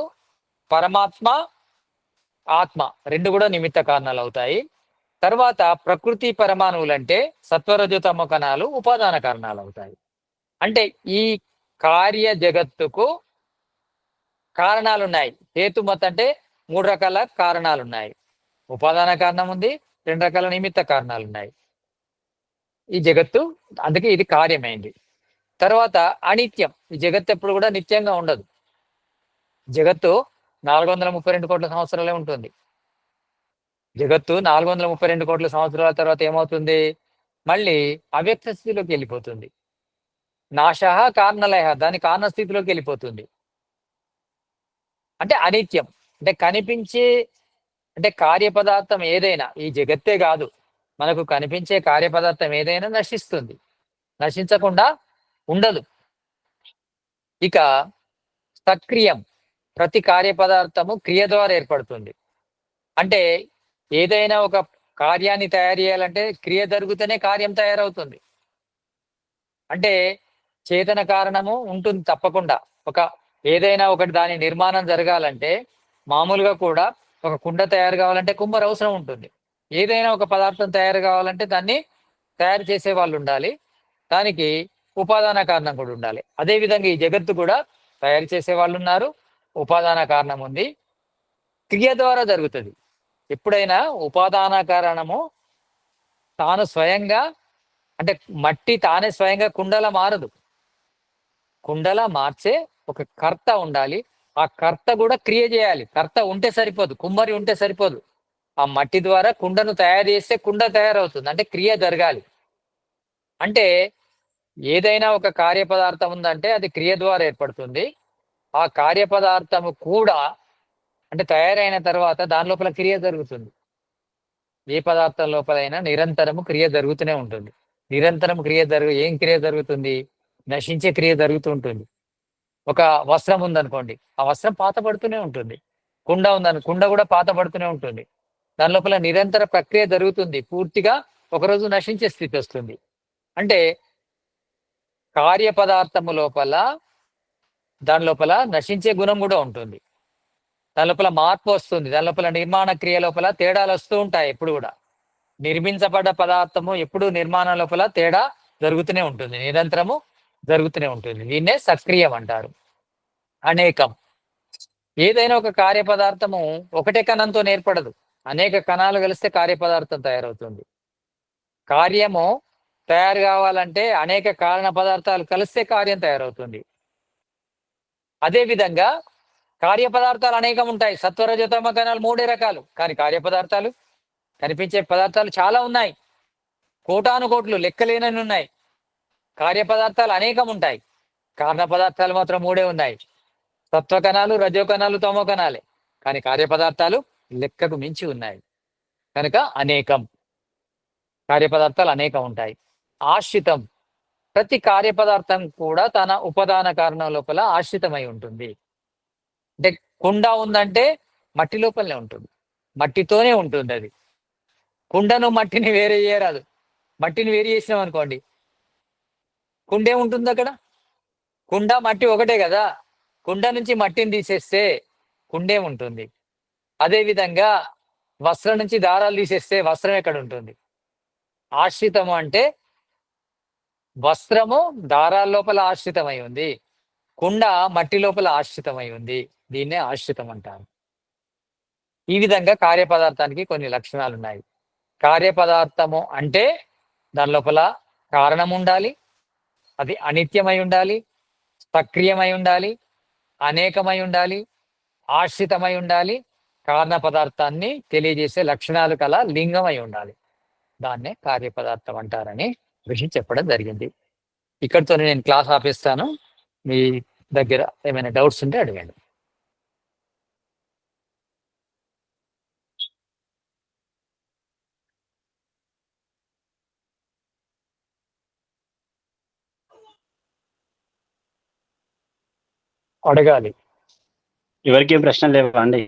పరమాత్మ, ఆత్మ రెండు కూడా నిమిత్త కారణాలు అవుతాయి. తర్వాత ప్రకృతి పరమాణువులు అంటే సత్వరజతమ కణాలు ఉపాదాన కారణాలు అవుతాయి. అంటే ఈ కార్య జగత్తుకు కారణాలు ఉన్నాయి. హేతుమత్ అంటే మూడు రకాల కారణాలు ఉన్నాయి. ఉపాదాన కారణం ఉంది, రెండు రకాల నిమిత్త కారణాలు ఉన్నాయి ఈ జగత్తు, అందుకే ఇది కార్యమైంది. తర్వాత అనిత్యం, ఈ జగత్తు ఎప్పుడు కూడా నిత్యంగా ఉండదు. జగత్తు 432 కోట్ల సంవత్సరాలే ఉంటుంది. జగత్తు 432 కోట్ల సంవత్సరాల తర్వాత ఏమవుతుంది? మళ్ళీ అవ్యక్త స్థితిలోకి వెళ్ళిపోతుంది. నాశః కారణలయ, దాని కారణ స్థితిలోకి వెళ్ళిపోతుంది. అంటే అనిత్యం, అంటే కనిపించే, అంటే కార్యపదార్థం ఏదైనా, ఈ జగత్తే కాదు, మనకు కనిపించే కార్యపదార్థం ఏదైనా నశిస్తుంది, నశించకుండా ఉండదు. ఇక సక్రియం, ప్రతి కార్యపదార్థము క్రియ ద్వారా ఏర్పడుతుంది. అంటే ఏదైనా ఒక కార్యాన్ని తయారు చేయాలంటే క్రియ జరుగుతూనే కార్యం తయారవుతుంది. అంటే చేతన కారణము ఉంటుంది తప్పకుండా. ఒక ఏదైనా ఒకటి దాని నిర్మాణం జరగాలంటే మామూలుగా కూడా ఒక కుండ తయారు కావాలంటే కుమ్మరి అవసరం ఉంటుంది. ఏదైనా ఒక పదార్థం తయారు కావాలంటే దాన్ని తయారు చేసే వాళ్ళు ఉండాలి. దానికి ఉపాదాన కారణం కూడా ఉండాలి. అదే విధంగా ఈ జగత్తు కూడా తయారు చేసే వాళ్ళు ఉన్నారు, ఉపాదాన కారణం ఉంది, క్రియ ద్వారా జరుగుతుంది. ఎప్పుడైనా ఉపాదాన కారణము తాను స్వయంగా, అంటే మట్టి తానే స్వయంగా కుండలా మారదు. కుండలా మార్చే ఒక కర్త ఉండాలి. ఆ కర్త కూడా క్రియ చేయాలి. కర్త ఉంటే సరిపోదు, కుమ్మరి ఉంటే సరిపోదు. ఆ మట్టి ద్వారా కుండను తయారు చేస్తే కుండ తయారవుతుంది, అంటే క్రియ జరగాలి. అంటే ఏదైనా ఒక కార్యపదార్థం ఉందంటే అది క్రియ ద్వారా ఏర్పడుతుంది. ఆ కార్యపదార్థము కూడా అంటే తయారైన తర్వాత దాని లోపల క్రియ జరుగుతుంది. ఏ పదార్థం లోపలైనా నిరంతరము క్రియ జరుగుతూనే ఉంటుంది. నిరంతరం ఏం క్రియ జరుగుతుంది? నశించే క్రియ జరుగుతూ ఉంటుంది. ఒక వస్త్రం ఉందనుకోండి, ఆ వస్త్రం పాత పడుతూనే ఉంటుంది. కుండ కుండ కూడా పాత పడుతూనే ఉంటుంది. దాని లోపల నిరంతర ప్రక్రియ జరుగుతుంది. పూర్తిగా ఒకరోజు నశించే స్థితి వస్తుంది. అంటే కార్యపదార్థము లోపల దాని లోపల నశించే గుణం కూడా ఉంటుంది. దాని లోపల మార్పు వస్తుంది. దాని లోపల నిర్మాణ క్రియ లోపల తేడాలు వస్తూ ఉంటాయి. ఎప్పుడు కూడా నిర్మించబడ్డ పదార్థము ఎప్పుడు నిర్మాణం లోపల తేడా జరుగుతూనే ఉంటుంది, నిరంతరము జరుగుతూనే ఉంటుంది. దీన్నే సక్రియం అంటారు. అనేకం, ఏదైనా ఒక కార్యపదార్థము ఒకటే కణంతో ఏర్పడదు. అనేక కణాలు కలిస్తే కార్యపదార్థం తయారవుతుంది. కార్యము తయారు కావాలంటే అనేక కారణ పదార్థాలు కలిస్తే కార్యం తయారవుతుంది. అదే విధంగా కార్యపదార్థాలు అనేకం ఉంటాయి. సత్వరజతమ కణాలు మూడే రకాలు, కానీ కార్యపదార్థాలు కనిపించే పదార్థాలు చాలా ఉన్నాయి. కోటాను కోట్లు లెక్కలేనని ఉన్నాయి. కార్యపదార్థాలు అనేకం ఉంటాయి, కారణ పదార్థాలు మాత్రం మూడే ఉన్నాయి. సత్వ కణాలు, రజో కణాలు, తమో కణాలే. కానీ కార్యపదార్థాలు లెక్కకు మించి ఉన్నాయి. కనుక అనేకం, కార్యపదార్థాలు అనేకం ఉంటాయి. ఆశ్రితం, ప్రతి కార్యపదార్థం కూడా తన ఉపాదాన కారణం లోపల ఆశ్రితమై ఉంటుంది. అంటే కుండ ఉందంటే మట్టి లోపలనే ఉంటుంది, మట్టితోనే ఉంటుంది అది. కుండను మట్టిని వేరే చేయరాదు. మట్టిని వేరు చేసినాం అనుకోండి, కుండే ఉంటుంది అక్కడ. కుండ మట్టి ఒకటే కదా. కుండ నుంచి మట్టిని తీసేస్తే కుండే ఉంటుంది. అదే విధంగా వస్త్రం నుంచి దారాలు తీసేస్తే వస్త్రం ఎక్కడ ఉంటుంది? ఆశ్రితము అంటే వస్త్రము దారాల లోపల ఆశ్రితమై ఉంది, కుండ మట్టి లోపల ఆశ్రితమై ఉంది. దీన్నే ఆశ్రితం అంటారు. ఈ విధంగా కార్యపదార్థానికి కొన్ని లక్షణాలు ఉన్నాయి. కార్యపదార్థము అంటే దాని లోపల కారణం ఉండాలి, అది అనిత్యమై ఉండాలి, సక్రియమై ఉండాలి, అనేకమై ఉండాలి, ఆశ్రితమై ఉండాలి, కారణ పదార్థాన్ని తెలియజేసే లక్షణాలు కల లింగమై ఉండాలి. దాన్నే కార్యపదార్థం అంటారని ఋషి చెప్పడం జరిగింది. ఇక్కడితో నేను క్లాస్ ఆపేస్తాను. మీ దగ్గర ఏమైనా డౌట్స్ ఉంటే అడగండి. అడగాలి. ఎవరికి ప్రశ్నలు లేవా అండి?